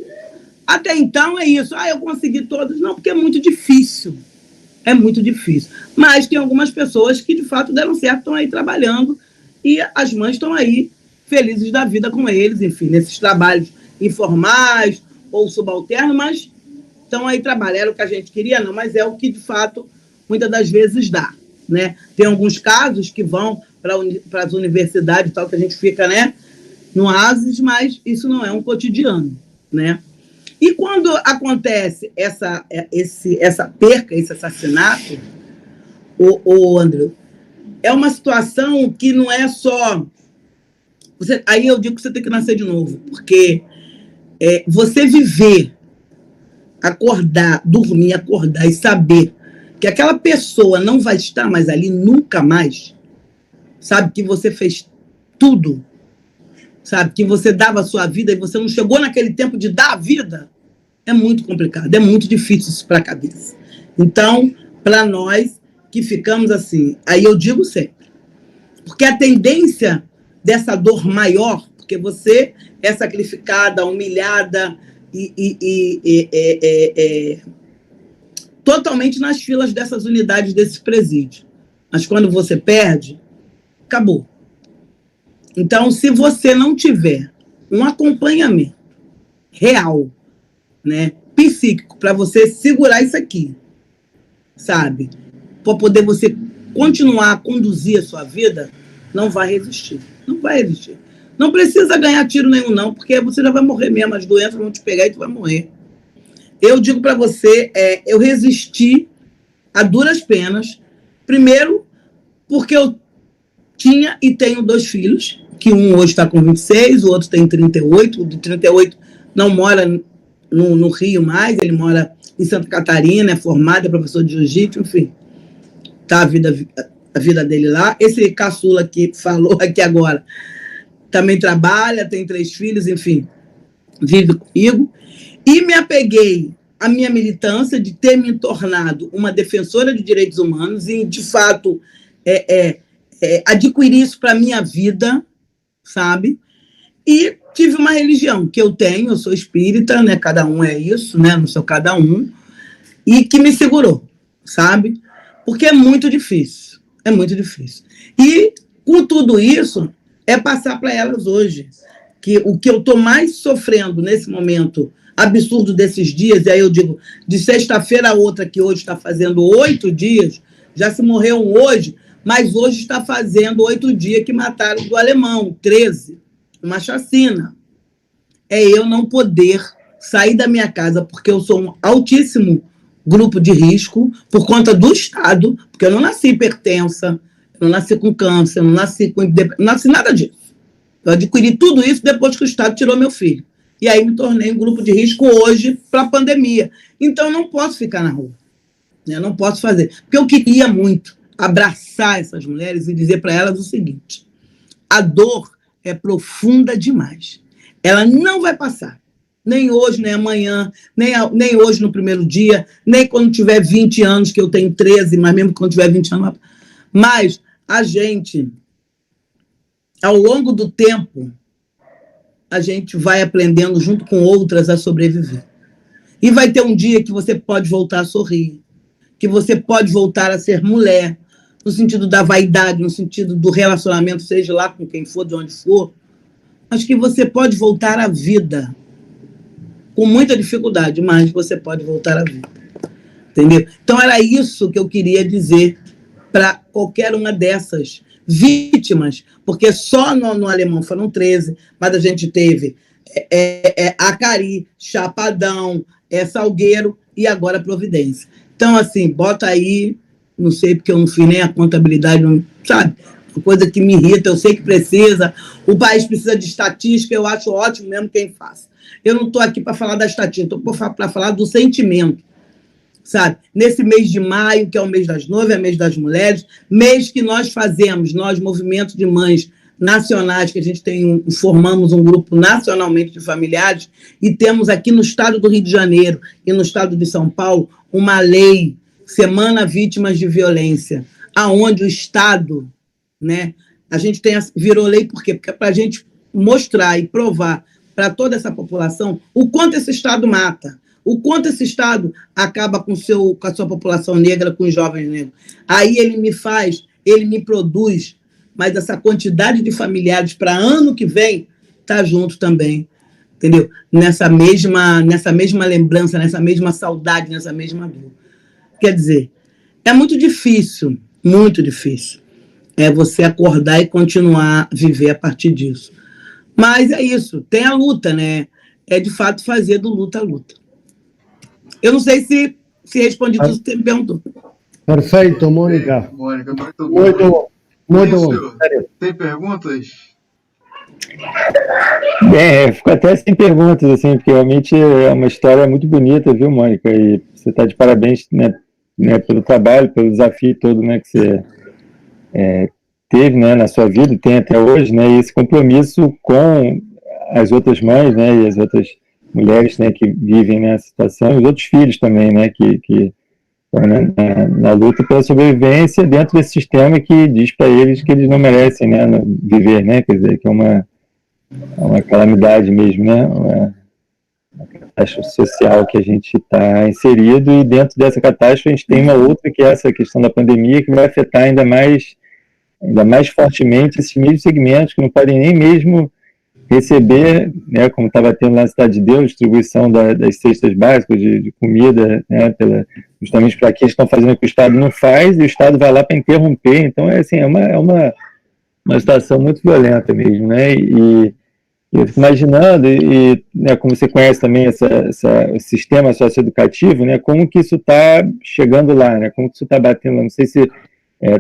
[SPEAKER 3] até então é isso. Eu consegui todos. Não, porque é muito difícil. É muito difícil. Mas tem algumas pessoas que, de fato, deram certo, estão aí trabalhando e as mães estão aí felizes da vida com eles, enfim, nesses trabalhos informais ou subalternos, mas estão aí trabalhando. Era o que a gente queria, não, mas é o que, de fato, muitas das vezes dá, né? Tem alguns casos que vão para as universidades e tal, que a gente fica, né, no ASES, mas isso não é um cotidiano, né? E quando acontece essa perca, esse assassinato, André, é uma situação que não é só... aí eu digo que você tem que nascer de novo, porque você viver, acordar, dormir, acordar e saber que aquela pessoa não vai estar mais ali nunca mais, sabe, que você fez tudo, sabe, que você dava a sua vida e você não chegou naquele tempo de dar a vida, é muito complicado, é muito difícil isso para a cabeça. Então, para nós que ficamos assim, aí eu digo sempre, porque a tendência dessa dor maior, porque você é sacrificada, humilhada totalmente nas filas dessas unidades, desses presídios. Mas quando você perde, acabou. Então, se você não tiver um acompanhamento real, né, psíquico, para você segurar isso aqui, sabe, para poder você continuar a conduzir a sua vida, não vai resistir. Não vai resistir. Não precisa ganhar tiro nenhum, não, porque você já vai morrer mesmo, as doenças vão te pegar e tu vai morrer. Eu digo para você, eu resisti a duras penas, primeiro porque eu tinha e tenho 2 filhos, que um hoje está com 26, o outro tem 38, o de 38 não mora no Rio mais, ele mora em Santa Catarina, é formado, é professor de jiu-jitsu, enfim, tá a vida dele lá. Esse caçula que falou aqui agora também trabalha, tem 3 filhos, enfim, vive comigo. E me apeguei à minha militância de ter me tornado uma defensora de direitos humanos e, de fato, adquirir isso para a minha vida, sabe? E tive uma religião que eu tenho, eu sou espírita, né? Cada um é isso, né? Não sou cada um, e que me segurou, sabe? Porque é muito difícil, é muito difícil. E, com tudo isso, é passar para elas hoje que o que eu estou mais sofrendo nesse momento absurdo desses dias, e aí eu digo, de sexta-feira a outra, que hoje está fazendo 8 dias, já se morreu hoje, mas hoje está fazendo 8 dias que mataram do alemão, 13, uma chacina. É eu não poder sair da minha casa, porque eu sou um altíssimo grupo de risco por conta do Estado, porque eu não nasci hipertensa, eu não nasci com câncer, eu não nasci com não nasci nada disso. Eu adquiri tudo isso depois que o Estado tirou meu filho. E aí me tornei um grupo de risco hoje para a pandemia. Então, eu não posso ficar na rua. Eu não posso fazer. Porque eu queria muito abraçar essas mulheres e dizer para elas o seguinte: a dor é profunda demais. Ela não vai passar. Nem hoje, nem amanhã, nem hoje no primeiro dia, nem quando tiver 20 anos, que eu tenho 13, mas mesmo quando tiver 20 anos. Mas a gente, ao longo do tempo, a gente vai aprendendo junto com outras a sobreviver. E vai ter um dia que você pode voltar a sorrir, que você pode voltar a ser mulher, no sentido da vaidade, no sentido do relacionamento, seja lá com quem for, de onde for, mas que você pode voltar à vida, com muita dificuldade, mas você pode voltar à vida. Entendeu? Então, era isso que eu queria dizer para qualquer uma dessas vítimas, porque só no Alemão foram 13, mas a gente teve Acari, Chapadão, Salgueiro e agora Providência. Então, assim, bota aí, não sei porque eu não fiz nem a contabilidade, não, sabe? Uma coisa que me irrita, eu sei que precisa, o país precisa de estatística, eu acho ótimo mesmo quem faça. Eu não estou aqui para falar da estatística, estou para falar do sentimento, sabe? Nesse mês de maio, que é o mês das noivas, é o mês das mulheres, mês que nós fazemos, nós, Movimento de Mães Nacionais, que a gente formamos um grupo nacionalmente de familiares, e temos aqui no estado do Rio de Janeiro e no estado de São Paulo uma lei, Semana Vítimas de Violência, aonde o Estado, né, a gente virou lei por quê? Porque é para a gente mostrar e provar para toda essa população o quanto esse Estado mata, o quanto esse Estado acaba com a sua população negra, com os jovens negros. Aí ele me produz, mas essa quantidade de familiares para ano que vem tá junto também, entendeu? Nessa mesma lembrança, nessa mesma saudade, nessa mesma dor. Quer dizer, é muito difícil você acordar e continuar a viver a partir disso. Mas é isso, tem a luta, né? É de fato fazer do luta a luta. Eu não sei se respondi tudo que você me perguntou.
[SPEAKER 4] Perfeito, Mônica.
[SPEAKER 2] Mônica, muito bom.
[SPEAKER 4] Muito bom. Muito bom.
[SPEAKER 2] Tem perguntas?
[SPEAKER 5] Fico até sem perguntas, assim, porque realmente é uma história muito bonita, viu, Mônica? E você está de parabéns, né, pelo trabalho, pelo desafio todo, né, que você teve, né, na sua vida e tem até hoje, né, e esse compromisso com as outras mães, né, e as outras mulheres, né, que vivem nessa situação, e os outros filhos também, né, que estão na luta pela sobrevivência dentro desse sistema que diz para eles que eles não merecem, né, viver, né, quer dizer, que é uma calamidade mesmo, né, uma catástrofe social que a gente está inserido, e dentro dessa catástrofe a gente tem uma outra, que é essa questão da pandemia, que vai afetar ainda mais fortemente esses mesmos segmentos que não podem nem mesmo receber, né, como estava tendo lá na Cidade de Deus, distribuição das cestas básicas de comida, né, justamente para que eles estão fazendo o que o Estado não faz, e o Estado vai lá para interromper. Então, assim, é uma situação muito violenta mesmo, né, e eu fico imaginando, né, como você conhece também esse sistema socioeducativo, né, como que isso está chegando lá, né, como que isso está batendo lá, não sei se,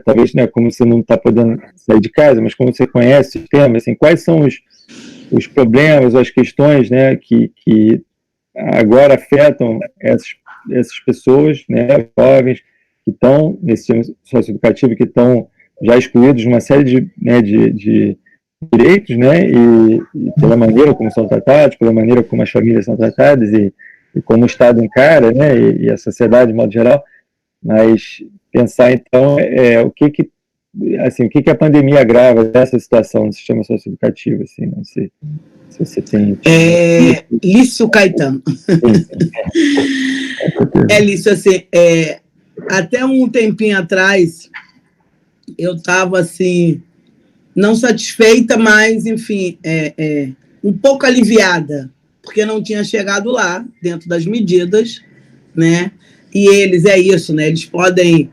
[SPEAKER 5] talvez, né, como você não está podendo sair de casa, mas como você conhece o sistema, assim, quais são os problemas, as questões, né, que agora afetam essas pessoas, né, jovens, que estão nesse sistema socioeducativo, que estão já excluídos de uma série de direitos, né, e pela maneira como são tratados, pela maneira como as famílias são tratadas e como o Estado encara, né, e a sociedade de modo geral, mas pensar então o que a pandemia agrava dessa situação no sistema socioeducativo, assim, não sei se você tem...
[SPEAKER 3] Lício Caetano. Lício, assim, até um tempinho atrás eu estava assim, não satisfeita, mas, enfim, um pouco aliviada, porque não tinha chegado lá, dentro das medidas, né? E eles, isso, né? Eles podem,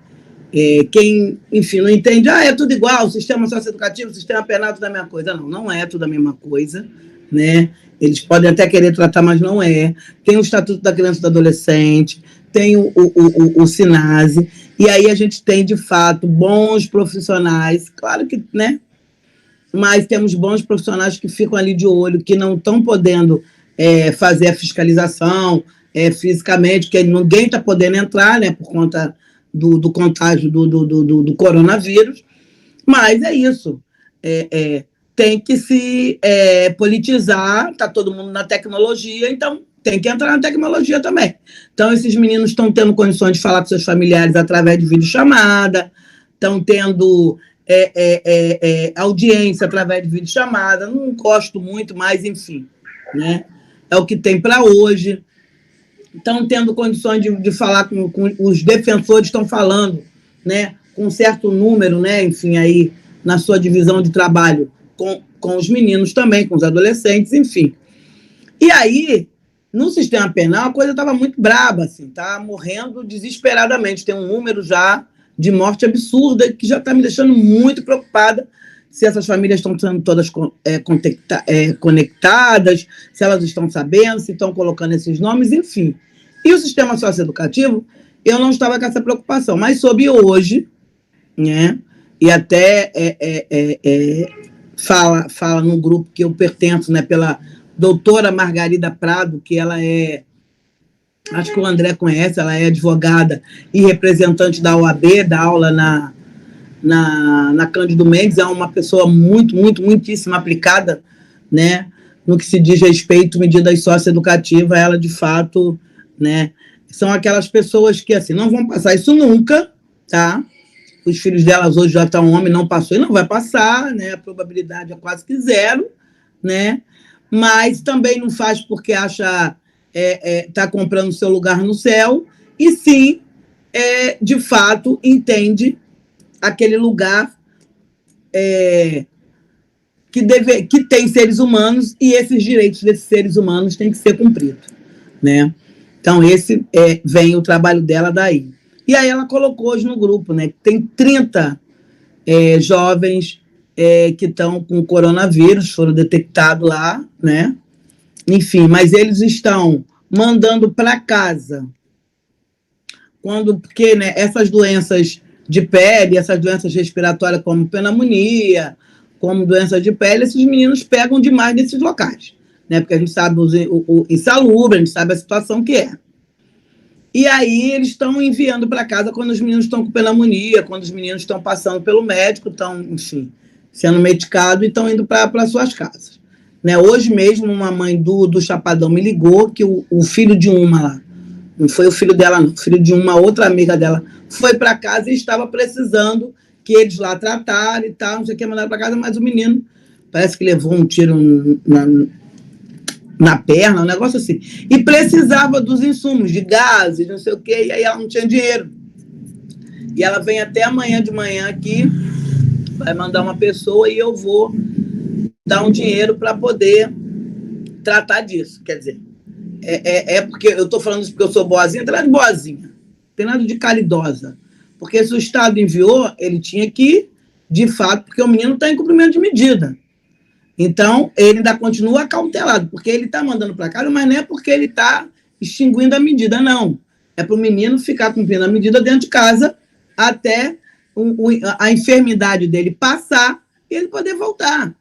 [SPEAKER 3] quem, enfim, não entende, é tudo igual, o sistema socioeducativo, o sistema penal, tudo a mesma coisa. Não é tudo a mesma coisa, né? Eles podem até querer tratar, mas não é. Tem o Estatuto da Criança e do Adolescente, tem o SINASE, e aí a gente tem, de fato, bons profissionais, claro que, né? Mas temos bons profissionais que ficam ali de olho, que não estão podendo fazer a fiscalização fisicamente, porque ninguém está podendo entrar, né, por conta do contágio do coronavírus, mas é isso. Tem que se politizar, está todo mundo na tecnologia, então tem que entrar na tecnologia também. Então, esses meninos estão tendo condições de falar com seus familiares através de videochamada, estão tendo audiência através de videochamada, não gosto muito, mas, enfim, né? É o que tem para hoje. Estão tendo condições de falar com os defensores, estão falando, né, com um certo número, né, enfim, aí na sua divisão de trabalho, com os meninos também, com os adolescentes, enfim. E aí, no sistema penal, a coisa estava muito braba, assim, tá morrendo desesperadamente. Tem um número já de morte absurda que já está me deixando muito preocupada se essas famílias estão sendo todas conectadas, se elas estão sabendo, se estão colocando esses nomes, enfim. E o sistema socioeducativo, eu não estava com essa preocupação, mas soube hoje, né, e até fala no grupo que eu pertenço, né, pela doutora Margarida Prado, que ela acho que o André conhece, ela é advogada e representante da OAB, dá aula na Cândido Mendes, é uma pessoa muitíssimo aplicada, né, no que se diz respeito a medidas socioeducativas. Ela, de fato, né, são aquelas pessoas que, assim, não vão passar isso nunca, tá? Os filhos delas hoje já estão homem, não passou e não vai passar, né? A probabilidade é quase que zero, né? Mas também não faz porque acha está comprando seu lugar no céu, e sim, de fato, entende aquele lugar que tem seres humanos, e esses direitos desses seres humanos têm que ser cumpridos, né? Então, esse vem o trabalho dela daí. E aí ela colocou hoje no grupo, né, que tem 30 jovens que estão com coronavírus, foram detectados lá, né? Enfim, mas eles estão mandando para casa, porque, né, essas doenças de pele, essas doenças respiratórias como pneumonia, como doenças de pele, esses meninos pegam demais nesses locais, né? Porque a gente sabe o insalubre, a gente sabe a situação que é. E aí eles estão enviando para casa quando os meninos estão com pneumonia, quando os meninos estão passando pelo médico, estão, enfim, sendo medicados e estão indo para suas casas. Né? Hoje mesmo, uma mãe do Chapadão me ligou que o filho de uma lá, não foi o filho dela, não, o filho de uma outra amiga dela, foi para casa e estava precisando que eles lá trataram e tal, não sei o que, mandaram para casa, mas o menino parece que levou um tiro na perna, um negócio assim, e precisava dos insumos, de gases, não sei o quê, e aí ela não tinha dinheiro. E ela vem até amanhã de manhã aqui, vai mandar uma pessoa e eu vou dar um dinheiro para poder tratar disso. Quer dizer, porque eu estou falando isso porque eu sou boazinha, não tem nada de boazinha, não tem nada de caridosa. Porque se o Estado enviou, ele tinha que, de fato, porque o menino está em cumprimento de medida. Então, ele ainda continua acautelado, porque ele está mandando para casa, mas não é porque ele está extinguindo a medida, não. É para o menino ficar cumprindo a medida dentro de casa até a enfermidade dele passar e ele poder voltar,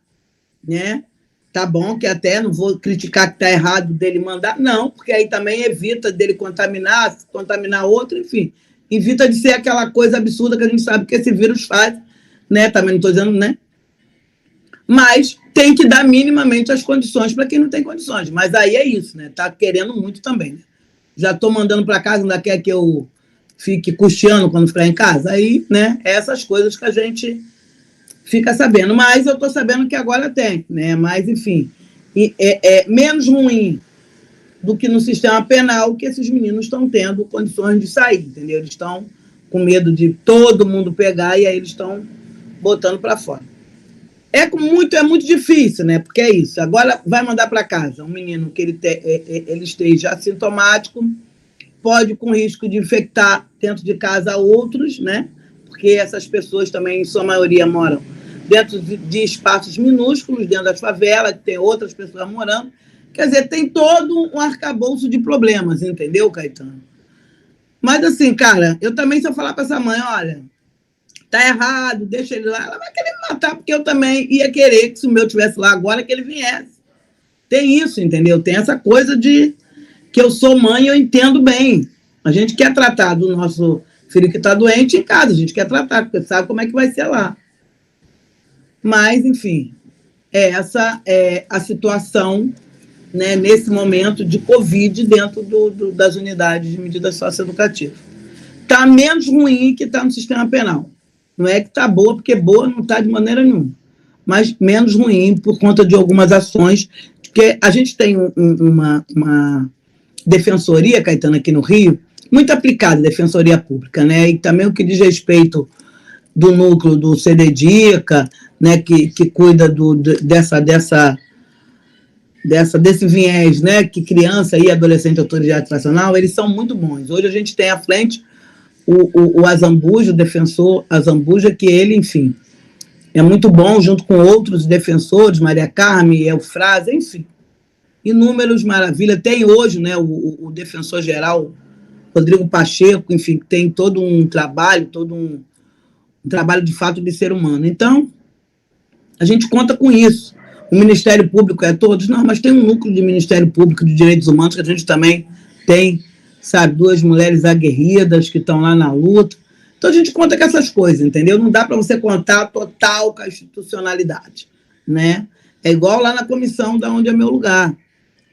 [SPEAKER 3] né? Tá bom que até não vou criticar que está errado dele mandar, não, porque aí também evita dele contaminar outro, enfim, evita de ser aquela coisa absurda que a gente sabe que esse vírus faz, né? Também não estou dizendo, né? Mas tem que dar minimamente as condições para quem não tem condições. Mas aí é isso, né? Tá querendo muito também, né? Já estou mandando para casa, ainda quer que eu fique custeando quando ficar em casa. Aí, né? Essas coisas que a gente fica sabendo. Mas eu estou sabendo que agora tem, né? Mas, enfim, é menos ruim do que no sistema penal, que esses meninos estão tendo condições de sair, entendeu? Eles estão com medo de todo mundo pegar e aí eles estão botando para fora. É muito difícil, né? Porque é isso. Agora vai mandar para casa um menino que ele esteja assintomático, pode com risco de infectar dentro de casa outros, né? Porque essas pessoas também, em sua maioria, moram dentro de espaços minúsculos, dentro das favelas, que tem outras pessoas morando. Quer dizer, tem todo um arcabouço de problemas, entendeu, Caetano? Mas assim, cara, eu também, se eu falar para essa mãe, olha, tá errado, deixa ele lá, ela vai querer me matar, porque eu também ia querer que, se o meu estivesse lá agora, que ele viesse. Tem isso, entendeu? Tem essa coisa de que eu sou mãe e eu entendo bem. A gente quer tratar do nosso filho que está doente em casa, a gente quer tratar, porque sabe como é que vai ser lá. Mas, enfim, essa é a situação, né, nesse momento de Covid dentro das unidades de medidas socioeducativas. Está menos ruim que está no sistema penal. Não é que está boa, porque boa não está de maneira nenhuma, mas menos ruim por conta de algumas ações, porque a gente tem uma defensoria, Caetano, aqui no Rio, muito aplicada, defensoria pública, né? E também o que diz respeito do núcleo do CDDICA, né, que cuida desse viés, né, que criança e adolescente autoridade nacional, eles são muito bons. Hoje a gente tem à frente o Azambuja, o defensor Azambuja, que ele, enfim, é muito bom, junto com outros defensores, Maria Carme, Eufrase, enfim, inúmeros maravilhas. Tem hoje, né, o defensor-geral, Rodrigo Pacheco, enfim, que tem todo um trabalho de fato de ser humano. Então, a gente conta com isso. O Ministério Público é todos? Não, mas tem um núcleo de Ministério Público de Direitos Humanos que a gente também tem, sabe, 2 mulheres aguerridas que estão lá na luta. Então, a gente conta com essas coisas, entendeu? Não dá para você contar total com a institucionalidade, né? É igual lá na comissão da onde é meu lugar.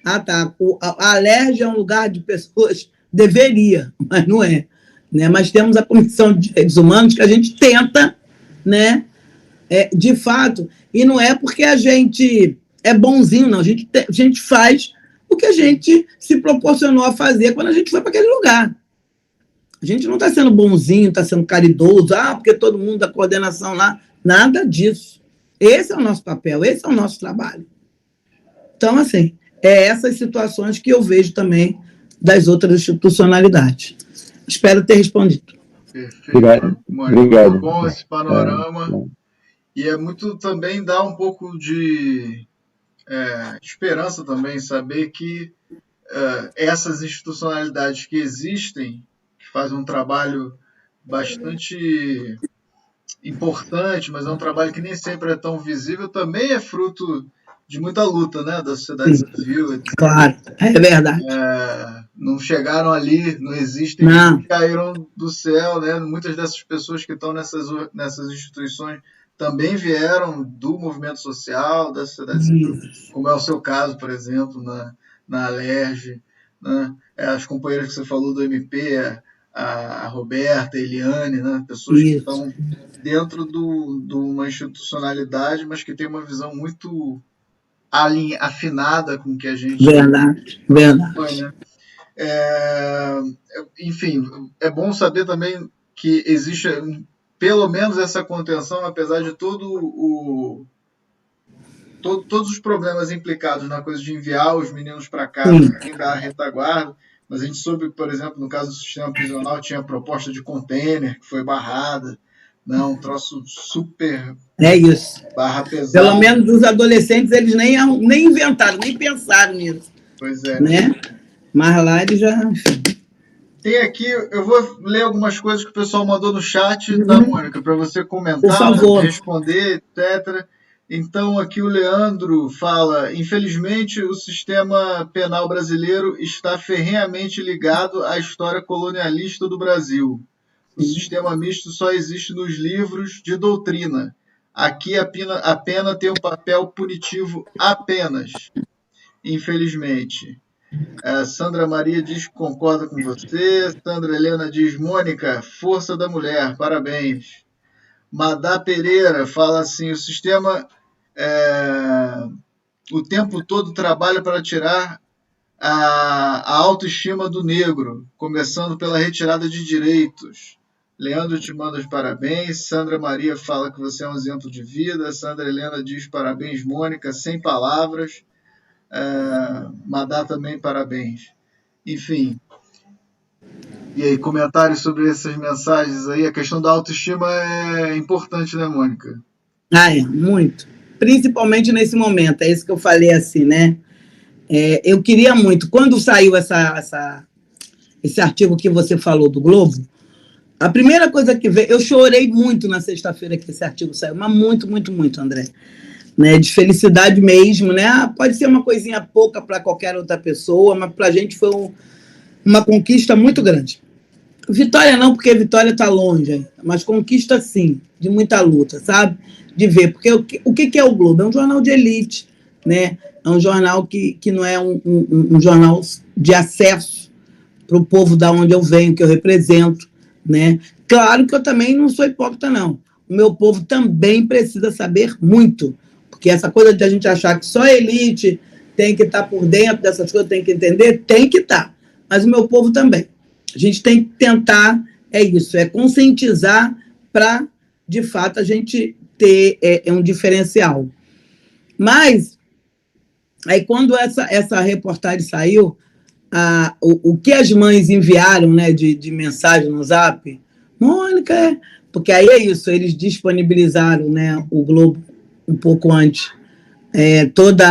[SPEAKER 3] Ah, tá. A Alerj é um lugar de pessoas, deveria, mas não é. Né? Mas temos a Comissão de Direitos Humanos que a gente tenta, né, de fato, e não é porque a gente é bonzinho, não. A gente faz o que a gente se proporcionou a fazer quando a gente foi para aquele lugar. A gente não está sendo bonzinho, está sendo caridoso, porque todo mundo da coordenação lá, nada disso. Esse é o nosso papel, esse é o nosso trabalho. Então, assim, essas situações que eu vejo também das outras institucionalidades. Espero ter respondido.
[SPEAKER 2] Perfeito.
[SPEAKER 5] Obrigado.
[SPEAKER 2] Muito bom esse panorama. E é muito também dar um pouco de esperança também, saber que essas institucionalidades que existem, que fazem um trabalho bastante importante, mas é um trabalho que nem sempre é tão visível, também é fruto de muita luta, né, da sociedade civil. Etc.
[SPEAKER 3] Claro, é verdade.
[SPEAKER 2] Não chegaram ali, não existem, não caíram do céu, né? Muitas dessas pessoas que estão nessas instituições também vieram do movimento social, da sociedade civil, como é o seu caso, por exemplo, na Alerj, né? As companheiras que você falou do MP, a Roberta, a Eliane, né? Pessoas que estão dentro de uma institucionalidade, mas que têm uma visão muito afinada com o que a gente...
[SPEAKER 3] Verdade.
[SPEAKER 2] Foi, né? Enfim, é bom saber também que existe pelo menos essa contenção, apesar de todos os problemas implicados na coisa de enviar os meninos para casa, sem dar a retaguarda. Mas a gente soube, por exemplo, no caso do sistema prisional, tinha a proposta de container, que foi barrada, né? Um troço super...
[SPEAKER 3] isso.
[SPEAKER 2] Barra pesada.
[SPEAKER 3] Pelo menos os adolescentes, eles nem inventaram, nem pensaram nisso.
[SPEAKER 2] Pois é.
[SPEAKER 3] Né? Mas lá eles já... Enfim.
[SPEAKER 2] Tem aqui, eu vou ler algumas coisas que o pessoal mandou no chat, tá, Mônica, para você comentar, responder, etc. Então, aqui o Leandro fala: infelizmente, o sistema penal brasileiro está ferrenhamente ligado à história colonialista do Brasil. O sistema misto só existe nos livros de doutrina. Aqui a pena tem um papel punitivo apenas, infelizmente. Sandra Maria diz que concorda com você. Sandra Helena diz: Mônica, força da mulher, parabéns. Madá Pereira fala assim: o sistema o tempo todo trabalha para tirar a autoestima do negro, começando pela retirada de direitos. Leandro te manda os parabéns. Sandra Maria fala que você é um exemplo de vida. Sandra Helena diz: parabéns, Mônica, sem palavras. Madá também, parabéns. Enfim. E aí, comentários sobre essas mensagens aí? A questão da autoestima é importante, né, Mônica?
[SPEAKER 3] Muito. Principalmente nesse momento, é isso que eu falei assim, né? Eu queria muito, quando saiu esse artigo que você falou do Globo, a primeira coisa que veio... Eu chorei muito na sexta-feira que esse artigo saiu, mas muito, muito, muito, André. Né, de felicidade mesmo, né? Pode ser uma coisinha pouca para qualquer outra pessoa, mas para a gente foi uma conquista muito grande. Vitória não, porque Vitória está longe, mas conquista sim, de muita luta, sabe? De ver, porque o que é o Globo? É um jornal de elite, né? É um jornal que não é um jornal de acesso para o povo da onde eu venho, que eu represento, né? Claro que eu também não sou hipócrita, não. O meu povo também precisa saber muito, porque essa coisa de a gente achar que só a elite tem que estar por dentro dessas coisas, tem que entender, tem que estar. Mas o meu povo também. A gente tem que tentar, é isso, é conscientizar para, de fato, a gente ter um diferencial. Mas, aí quando essa reportagem saiu, o que as mães enviaram, né, de mensagem no Zap, Mônica, porque aí é isso, eles disponibilizaram, né, o Globo um pouco antes, todo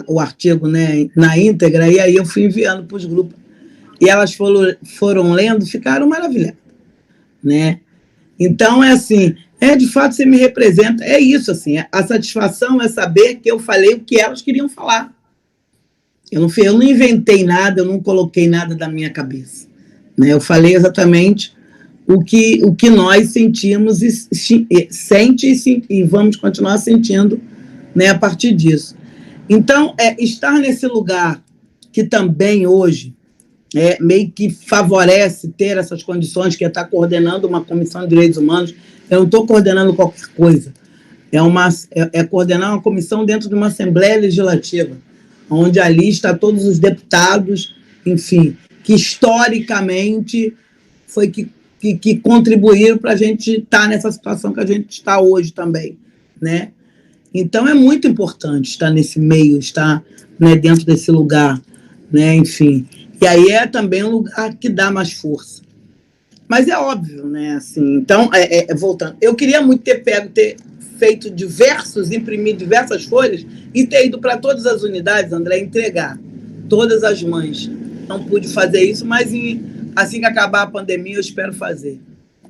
[SPEAKER 3] o artigo, né, na íntegra, e aí eu fui enviando para os grupos. E elas foram lendo, ficaram maravilhadas, né? Então, é assim, de fato, você me representa, é isso, assim, a satisfação é saber que eu falei o que elas queriam falar. Eu não inventei nada, eu não coloquei nada da minha cabeça, né? Eu falei exatamente o que nós sentimos e vamos continuar sentindo, né, a partir disso. Então, estar nesse lugar que também hoje meio que favorece ter essas condições, que é estar coordenando uma comissão de direitos humanos. Eu não estou coordenando qualquer coisa. É coordenar uma comissão dentro de uma Assembleia Legislativa, onde ali está todos os deputados, enfim, que historicamente foi que contribuíram para a gente estar nessa situação que a gente está hoje também, né? Então, é muito importante estar nesse meio, estar, né, dentro desse lugar, né? Enfim. E aí é também um lugar que dá mais força. Mas é óbvio, né? Assim, então, voltando, eu queria muito ter feito imprimir diversas folhas e ter ido para todas as unidades, André, entregar todas as mães. Não pude fazer isso, mas assim que acabar a pandemia, eu espero fazer,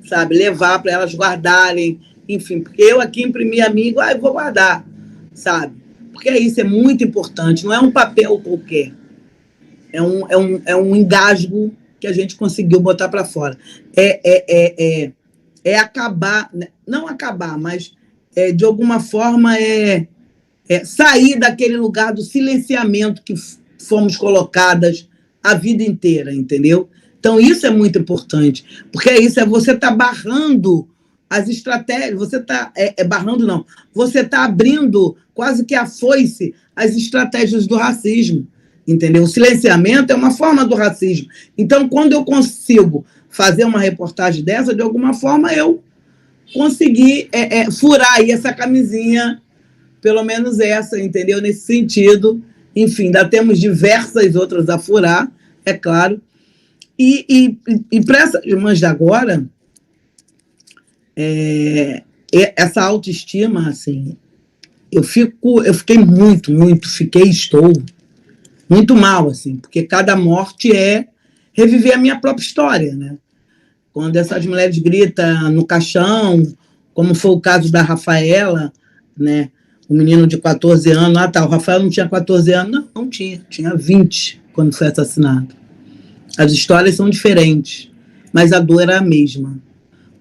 [SPEAKER 3] sabe? Levar para elas guardarem, enfim, porque eu aqui imprimi a minha, eu vou guardar, sabe? Porque isso é muito importante, não é um papel qualquer. É um engasgo que a gente conseguiu botar para fora. Acabar, não acabar, mas de alguma forma sair daquele lugar do silenciamento que fomos colocadas a vida inteira, entendeu? Então, isso é muito importante, porque você está barrando as estratégias, você está barrando, não, você está abrindo quase que a foice às estratégias do racismo. Entendeu? O silenciamento é uma forma do racismo. Então, quando eu consigo fazer uma reportagem dessa, de alguma forma eu consegui furar aí essa camisinha, pelo menos essa, entendeu? Nesse sentido. Enfim, ainda temos diversas outras a furar, é claro. E para essas irmãs de agora, essa autoestima, assim, estou muito mal, assim, porque cada morte é reviver a minha própria história, né? Quando essas mulheres gritam no caixão, como foi o caso da Rafaela, né? O menino de 14 anos, o Rafael não tinha 14 anos, não tinha 20 quando foi assassinado. As histórias são diferentes, mas a dor era a mesma.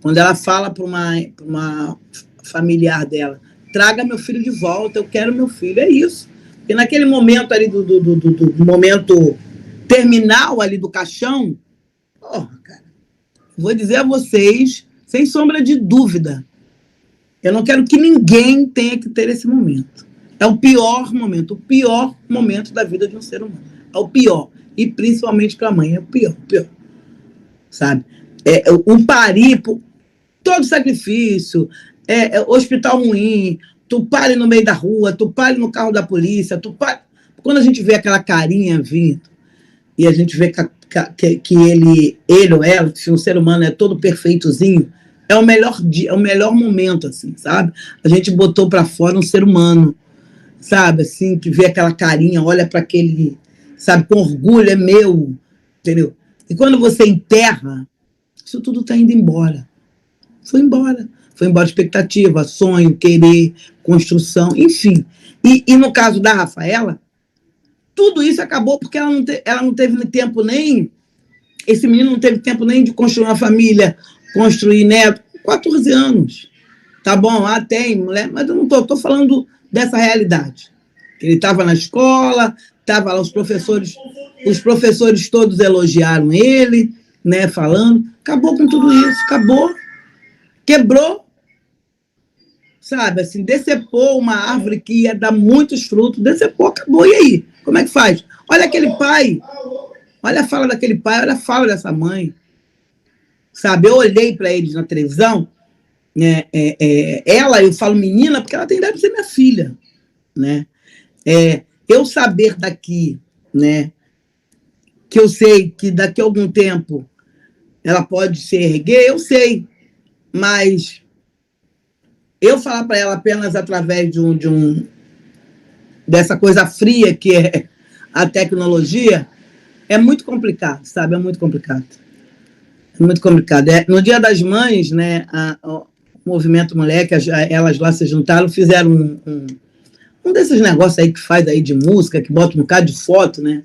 [SPEAKER 3] Quando ela fala para uma familiar dela, traga meu filho de volta, eu quero meu filho, é isso. Porque naquele momento ali do momento terminal ali do caixão, cara, vou dizer a vocês, sem sombra de dúvida, eu não quero que ninguém tenha que ter esse momento. É o pior momento da vida de um ser humano. É o pior. E principalmente para a mãe, é o pior. Sabe? O parir, todo sacrifício, hospital ruim, tu pare no meio da rua, tu pare no carro da polícia, quando a gente vê aquela carinha vindo, e a gente vê que ele ou ela, se um ser humano é todo perfeitozinho, é o melhor momento, assim, sabe? A gente botou para fora um ser humano, sabe? Assim, que vê aquela carinha, olha para aquele, sabe, com orgulho, é meu, entendeu? E quando você enterra, isso tudo está indo embora. Foi embora. Foi embora expectativa, sonho, querer, construção, enfim. E no caso da Rafaela, tudo isso acabou porque ela não teve tempo nem... Esse menino não teve tempo nem de construir uma família, construir neto. 14 anos. Tá bom, tem mulher, mas eu não estou falando dessa realidade. Ele estava na escola, estava lá, os professores todos elogiaram ele, né, falando. Acabou com tudo isso, acabou. Quebrou, sabe, assim, decepou uma árvore que ia dar muitos frutos, decepou, acabou, e aí? Como é que faz? Olha aquele pai, olha a fala daquele pai, olha a fala dessa mãe, sabe, eu olhei para eles na televisão, né, ela, eu falo menina, porque ela tem idade de ser minha filha, né, eu saber daqui, né, que eu sei que daqui a algum tempo ela pode se erguer, eu sei, mas eu falar para ela apenas através dessa coisa fria que é a tecnologia é muito complicado, sabe? É muito complicado. É muito complicado. No Dia das Mães, né, o Movimento Moleque, elas lá se juntaram, fizeram um desses negócios aí que faz aí de música, que bota um bocado de foto, né?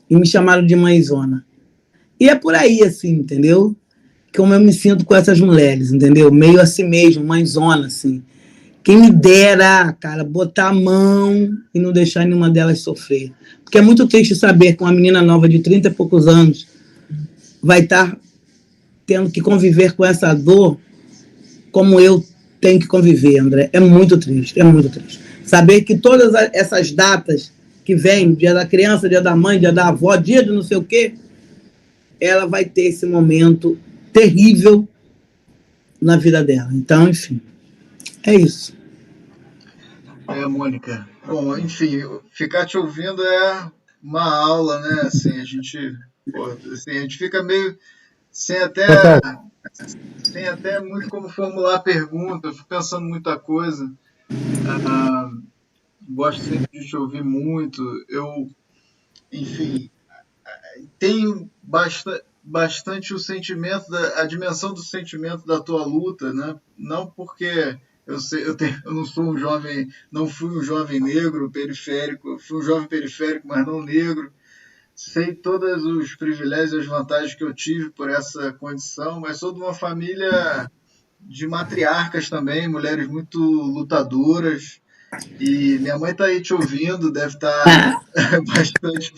[SPEAKER 3] E me chamaram de mãezona. E é por aí, assim, entendeu? Como eu me sinto com essas mulheres, entendeu? Meio assim mesmo, mãezona, assim. Quem me dera, cara, botar a mão e não deixar nenhuma delas sofrer. Porque é muito triste saber que uma menina nova de 30 e poucos anos vai estar tendo que conviver com essa dor como eu tenho que conviver, André. É muito triste, é muito triste. Saber que todas essas datas que vêm, dia da criança, dia da mãe, dia da avó, dia de não sei o quê, ela vai ter esse momento terrível na vida dela. Então, enfim, é isso.
[SPEAKER 2] Mônica. Bom, enfim, ficar te ouvindo é uma aula, né? Assim, a gente fica meio sem até muito como formular a pergunta. Eu fico pensando muita coisa. Gosto sempre de te ouvir muito. Eu, enfim, tenho bastante o sentimento, a dimensão do sentimento da tua luta, né? Não porque eu não sou um jovem, não fui um jovem negro periférico, eu fui um jovem periférico, mas não negro. Sei todos os privilégios e as vantagens que eu tive por essa condição, mas sou de uma família de matriarcas também, mulheres muito lutadoras. E minha mãe está aí te ouvindo, deve estar bastante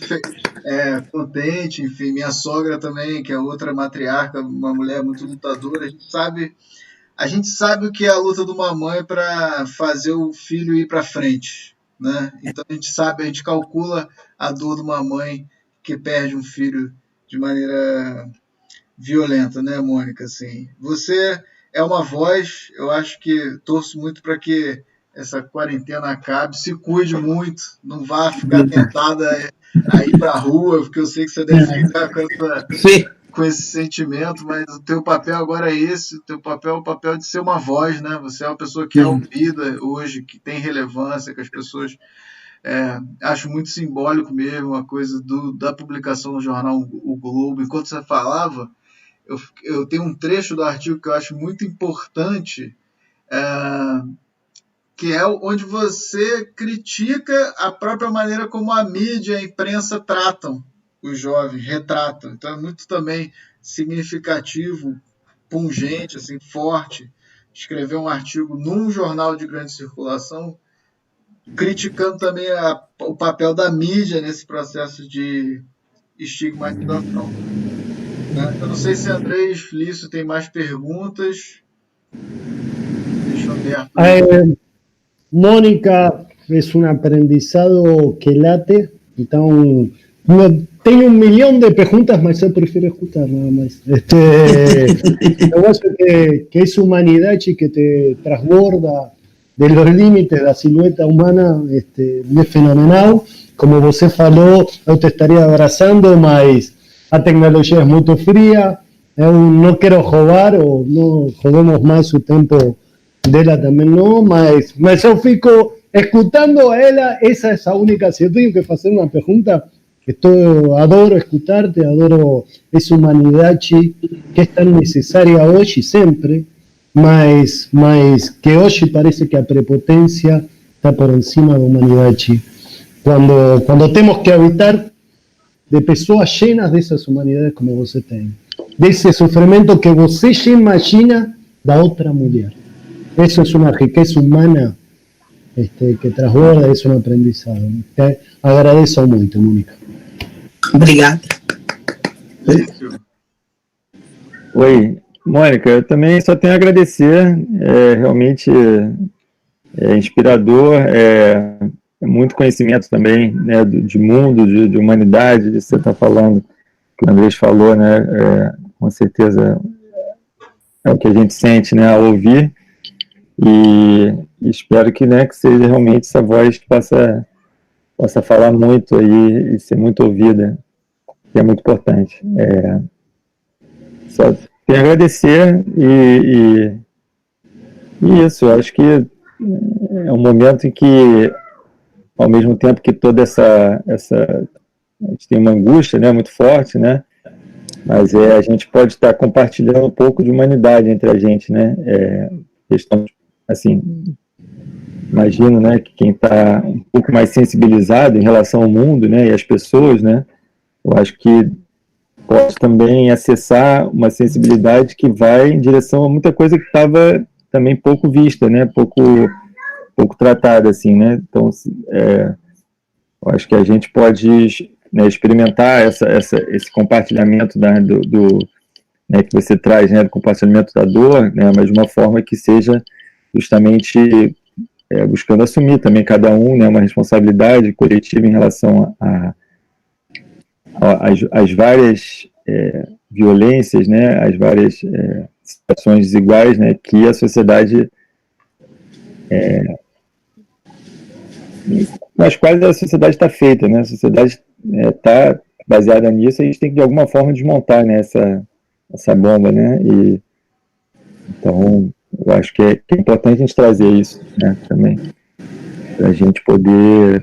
[SPEAKER 2] contente. Enfim, minha sogra também, que é outra matriarca, uma mulher muito lutadora. A gente sabe o que é a luta de uma mãe para fazer o filho ir para frente, né? Então a gente calcula a dor de uma mãe que perde um filho de maneira violenta, né, Mônica? Assim, você é uma voz, eu acho que torço muito para que essa quarentena acabe, se cuide muito, não vá ficar tentada a ir para a rua, porque eu sei que você deve ficar com esse sentimento, mas o teu papel agora é esse, o teu papel é o papel de ser uma voz, né? Você é uma pessoa que é ouvida hoje, que tem relevância, que as pessoas acho muito simbólico mesmo, a coisa da publicação no jornal O Globo. Enquanto você falava, eu tenho um trecho do artigo que eu acho muito importante, que é onde você critica a própria maneira como a mídia e a imprensa tratam os jovens, retratam. Então é muito também significativo, pungente, assim, forte, escrever um artigo num jornal de grande circulação, criticando também o papel da mídia nesse processo de estigmatização. Né? Eu não sei se Andrés Felício tem mais perguntas. Deixa eu aberto.
[SPEAKER 4] Mónica es un aprendizado que late, então tenho 1 milhão de perguntas, mas eu prefiro escutar nada mais. Eu acho que es humanidade que te transborda de los límites da silhueta humana, é fenomenal. Como você falou, eu te estaria abraçando, mas a tecnologia é muito fria, eu não quero roubar, ou não roubemos mais o tempo dela também não, mas eu fico escutando a ela, essa é a única, se eu tenho que fazer uma pergunta, Adoro escucharte, adoro esa humanidad que es tan necesaria hoy y siempre, mas que hoy parece que a prepotencia está por encima da humanidade. Quando temos que habitar de pessoas llenas dessas humanidades como você tem, desse sofrimento que você já imagina da outra mulher. Isso é uma riqueza humana que transborda, é um aprendizado. Te agradeço muito, Mônica.
[SPEAKER 3] Obrigada.
[SPEAKER 5] Oi, Mônica, eu também só tenho a agradecer, realmente é inspirador, é muito conhecimento também, né, de mundo, de humanidade, de você está falando, que o Andrés falou, né, com certeza é o que a gente sente, né, ao ouvir, e espero que, né, que seja realmente essa voz que possa falar muito aí e ser muito ouvida, que é muito importante. Só tenho a agradecer e isso, eu acho que é um momento em que, ao mesmo tempo que toda essa a gente tem uma angústia, né, muito forte, né, mas a gente pode estar compartilhando um pouco de humanidade entre a gente, né, estamos, assim, imagino, né, que quem está um pouco mais sensibilizado em relação ao mundo, né, e às pessoas, né, eu acho que pode também acessar uma sensibilidade que vai em direção a muita coisa que estava também pouco vista, né, pouco tratada, assim, né, então, eu acho que a gente pode, né, experimentar esse compartilhamento né, que você traz, né, do compartilhamento da dor, né, mas de uma forma que seja justamente buscando assumir também cada um, né, uma responsabilidade coletiva em relação às várias violências, né, as várias situações desiguais, né, que a sociedade nas quais a sociedade está feita, né, a sociedade está baseada nisso, a gente tem que de alguma forma desmontar, né, essa bomba, né, e então eu acho que é importante a gente trazer isso, né, também, para a gente poder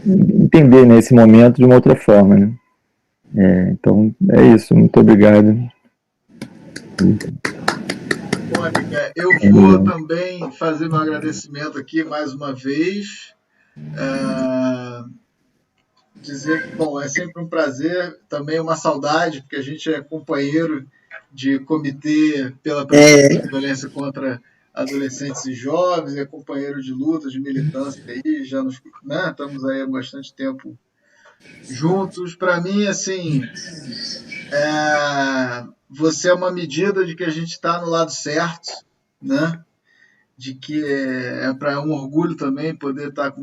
[SPEAKER 5] entender nesse momento de uma outra forma, né. Então é isso, muito obrigado.
[SPEAKER 2] Mônica, eu vou também fazer meu agradecimento aqui mais uma vez, dizer que, bom, é sempre um prazer, também uma saudade, porque a gente é companheiro de comitê pela prevenção da violência contra adolescentes e jovens, é companheiro de luta, de militância aí, já né, estamos aí há bastante tempo juntos. Para mim, assim, você é uma medida de que a gente está no lado certo, né? De que é um orgulho também poder estar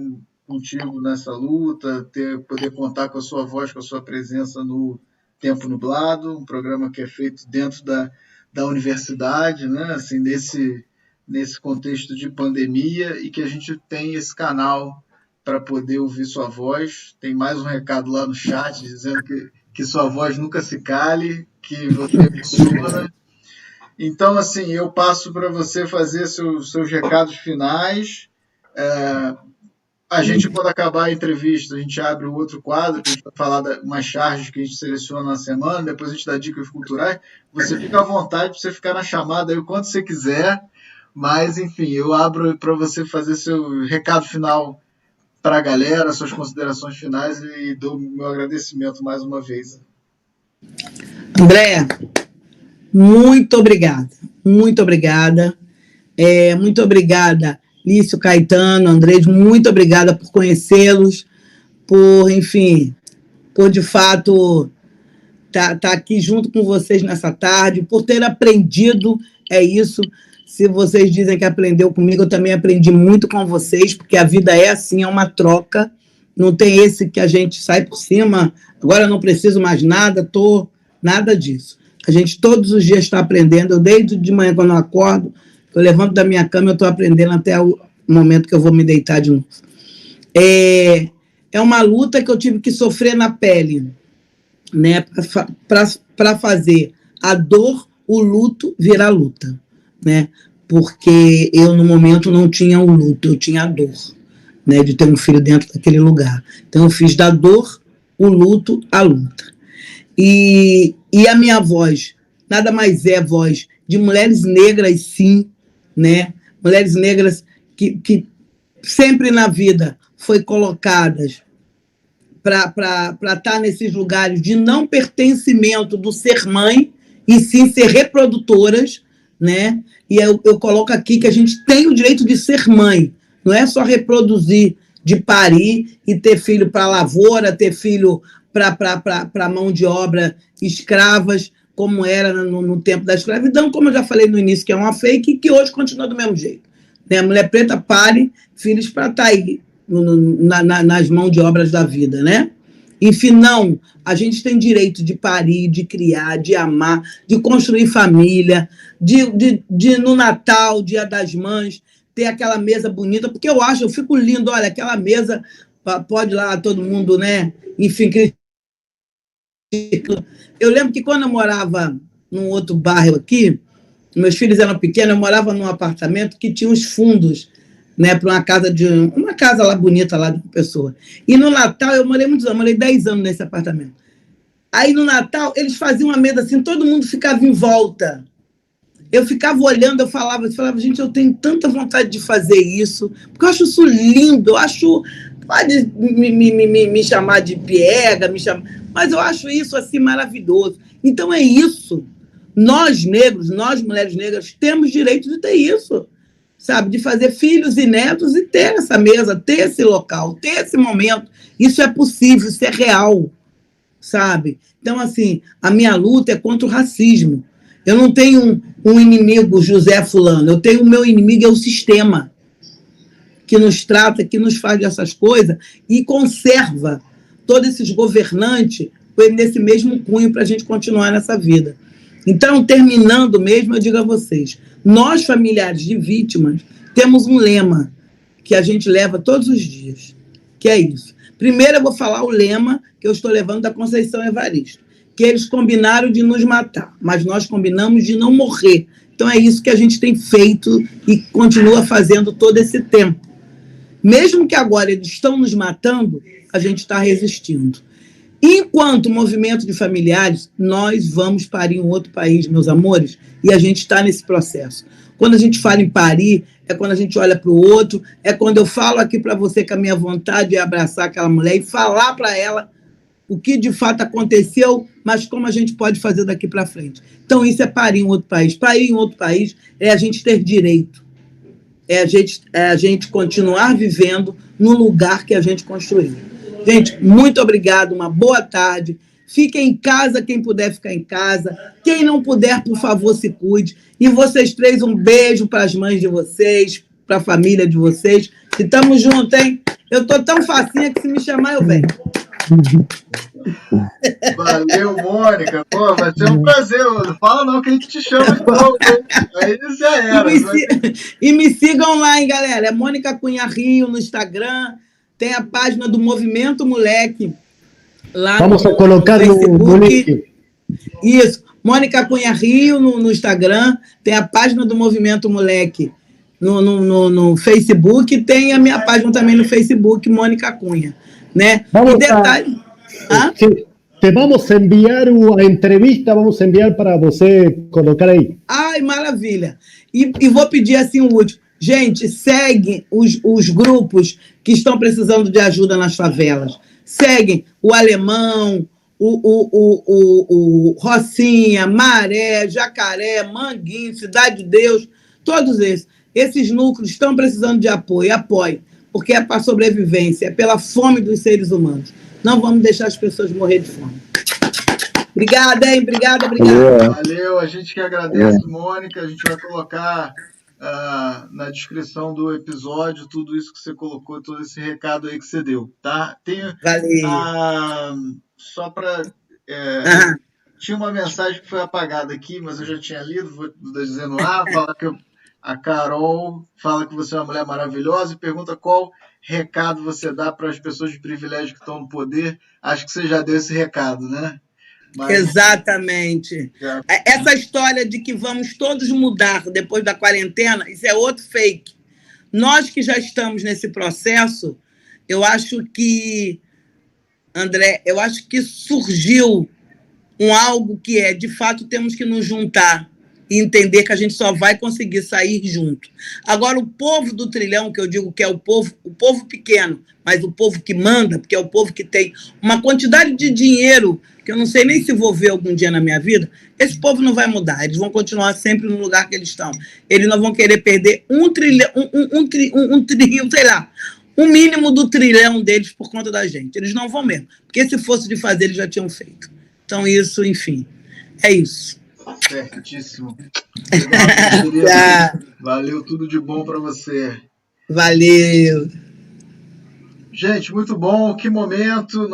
[SPEAKER 2] contigo nessa luta, poder contar com a sua voz, com a sua presença no Tempo Nublado, um programa que é feito dentro da universidade, né? Assim, nesse contexto de pandemia, e que a gente tem esse canal para poder ouvir sua voz. Tem mais um recado lá no chat dizendo que sua voz nunca se cale, que você emociona. Então, assim, eu passo para você fazer seus recados finais. A gente, quando acabar a entrevista, a gente abre o outro quadro, que a gente vai falar umas charges que a gente seleciona na semana, depois a gente dá dicas culturais. Você fica à vontade para você ficar na chamada aí o quanto você quiser, mas, enfim, eu abro para você fazer seu recado final para a galera, suas considerações finais, e dou meu agradecimento mais uma vez.
[SPEAKER 3] André, muito obrigada. Muito obrigada. Muito obrigada, Lício, Caetano, Andrés, muito obrigada por conhecê-los, enfim, por de fato tá aqui junto com vocês nessa tarde, por ter aprendido, isso. Se vocês dizem que aprendeu comigo, eu também aprendi muito com vocês, porque a vida é assim, é uma troca, não tem esse que a gente sai por cima, agora eu não preciso mais nada, nada disso. A gente todos os dias está aprendendo, eu desde de manhã quando eu acordo, eu levanto da minha cama, eu estou aprendendo até o momento que eu vou me deitar de novo. É uma luta que eu tive que sofrer na pele, né, para fazer a dor, o luto virar luta, né, porque eu no momento não tinha o luto, eu tinha a dor, né, de ter um filho dentro daquele lugar. Então eu fiz da dor o luto, a luta. E a minha voz, nada mais é voz de mulheres negras, sim, né? Mulheres negras que sempre na vida foi colocadas para estar nesses lugares de não pertencimento do ser mãe, e sim ser reprodutoras, né? E eu coloco aqui que a gente tem o direito de ser mãe, não é só reproduzir, de parir e ter filho para lavoura, ter filho para mão de obra escravas, como era no tempo da escravidão, como eu já falei no início, que é uma fake, e que hoje continua do mesmo jeito. Né? A mulher preta pare filhos para estar aí nas mãos de obras da vida, né? Enfim, não, a gente tem direito de parir, de criar, de amar, de construir família, de no Natal, Dia das Mães, ter aquela mesa bonita, porque eu fico lindo, olha, aquela mesa, pode lá todo mundo, né? Enfim, eu lembro que quando eu morava num outro bairro aqui, meus filhos eram pequenos, eu morava num apartamento que tinha uns fundos, né, para uma casa lá bonita lá de uma pessoa. E no Natal eu morei muitos anos, morei 10 anos nesse apartamento. Aí no Natal eles faziam uma mesa assim, todo mundo ficava em volta. Eu ficava olhando, eu falava, gente, eu tenho tanta vontade de fazer isso, porque eu acho isso lindo, eu acho, pode me chamar de piega, mas eu acho isso assim maravilhoso. Então é isso. Nós negros, nós mulheres negras, temos direito de ter isso, sabe? De fazer filhos e netos e ter essa mesa, ter esse local, ter esse momento. Isso é possível, isso é real, sabe? Então, assim, a minha luta é contra o racismo. Eu não tenho um inimigo, José Fulano, eu tenho o meu inimigo, é o sistema, que nos trata, que nos faz dessas coisas e conserva todos esses governantes nesse mesmo cunho para a gente continuar nessa vida. Então, terminando mesmo, eu digo a vocês, nós, familiares de vítimas, temos um lema que a gente leva todos os dias, que é isso. Primeiro, eu vou falar o lema que eu estou levando da Conceição Evaristo, que eles combinaram de nos matar, mas nós combinamos de não morrer. Então, é isso que a gente tem feito e continua fazendo todo esse tempo. Mesmo que agora eles estão nos matando, a gente está resistindo. Enquanto movimento de familiares, nós vamos parir em outro país, meus amores, e a gente está nesse processo. Quando a gente fala em parir, é quando a gente olha para o outro, é quando eu falo aqui para você que a minha vontade é abraçar aquela mulher e falar para ela o que de fato aconteceu, mas como a gente pode fazer daqui para frente. Então, isso é parir em outro país. Parir em outro país é a gente ter direito, é a gente continuar vivendo no lugar que a gente construiu. Gente, muito obrigado, uma boa tarde. Fiquem em casa, quem puder ficar em casa. Quem não puder, por favor, se cuide. E vocês três, um beijo para as mães de vocês, para a família de vocês. E tamo junto, hein? Eu tô tão facinha que se me chamar, eu venho.
[SPEAKER 2] Valeu, Mônica. Pô, vai ser um prazer. Não fala não que a gente te chama de novo. Aí já era.
[SPEAKER 3] E me sigam lá, hein, galera. É Mônica Cunha Rio no Instagram. Tem a página do Movimento Moleque lá.
[SPEAKER 4] Vamos a colocar no link.
[SPEAKER 3] Isso. Mônica Cunha Rio no Instagram. Tem a página do Movimento Moleque no Facebook. E tem a minha página também no Facebook, Mônica Cunha. Né?
[SPEAKER 4] Vamos
[SPEAKER 3] e detalhe...
[SPEAKER 4] Te vamos a enviar a entrevista, vamos a enviar para você colocar aí.
[SPEAKER 3] Ai, maravilha. E vou pedir assim o último. Gente, segue os grupos que estão precisando de ajuda nas favelas. Seguem o Alemão, o Rocinha, Maré, Jacaré, Manguinho, Cidade de Deus, todos esses. Esses núcleos estão precisando de apoio. Apoie, porque é para sobrevivência, é pela fome dos seres humanos. Não vamos deixar as pessoas morrer de fome. Obrigada, hein? Obrigada.
[SPEAKER 2] Valeu, a gente que agradece, Mônica. A gente vai colocar na descrição do episódio tudo isso que você colocou, todo esse recado aí que você deu, tá?
[SPEAKER 3] Valeu.
[SPEAKER 2] Só para... Tinha uma mensagem que foi apagada aqui, mas eu já tinha lido, vou dizendo lá, fala que a Carol fala que você é uma mulher maravilhosa e pergunta qual recado você dá para as pessoas de privilégio que estão no poder. Acho que você já deu esse recado, né? Mas... Exatamente. Essa história de que vamos todos mudar depois da quarentena, isso é outro fake. Nós que já estamos nesse processo, eu acho que
[SPEAKER 3] André, eu acho que surgiu algo que de fato, temos que nos juntar e entender que a gente só vai conseguir sair junto. Agora, o povo do trilhão, que eu digo que é o povo pequeno, mas o povo que manda, porque é o povo que tem uma quantidade de dinheiro que eu não sei nem se vou ver algum dia na minha vida, esse povo não vai mudar, eles vão continuar sempre no lugar que eles estão. Eles não vão querer perder um trilhão, sei lá, o mínimo do trilhão deles por conta da gente. Eles não vão mesmo, porque se fosse de fazer, eles já tinham feito. Então, isso, enfim, é isso.
[SPEAKER 2] Certíssimo. Obrigado, valeu, tudo de bom para você.
[SPEAKER 3] Valeu.
[SPEAKER 2] Gente, muito bom, que momento.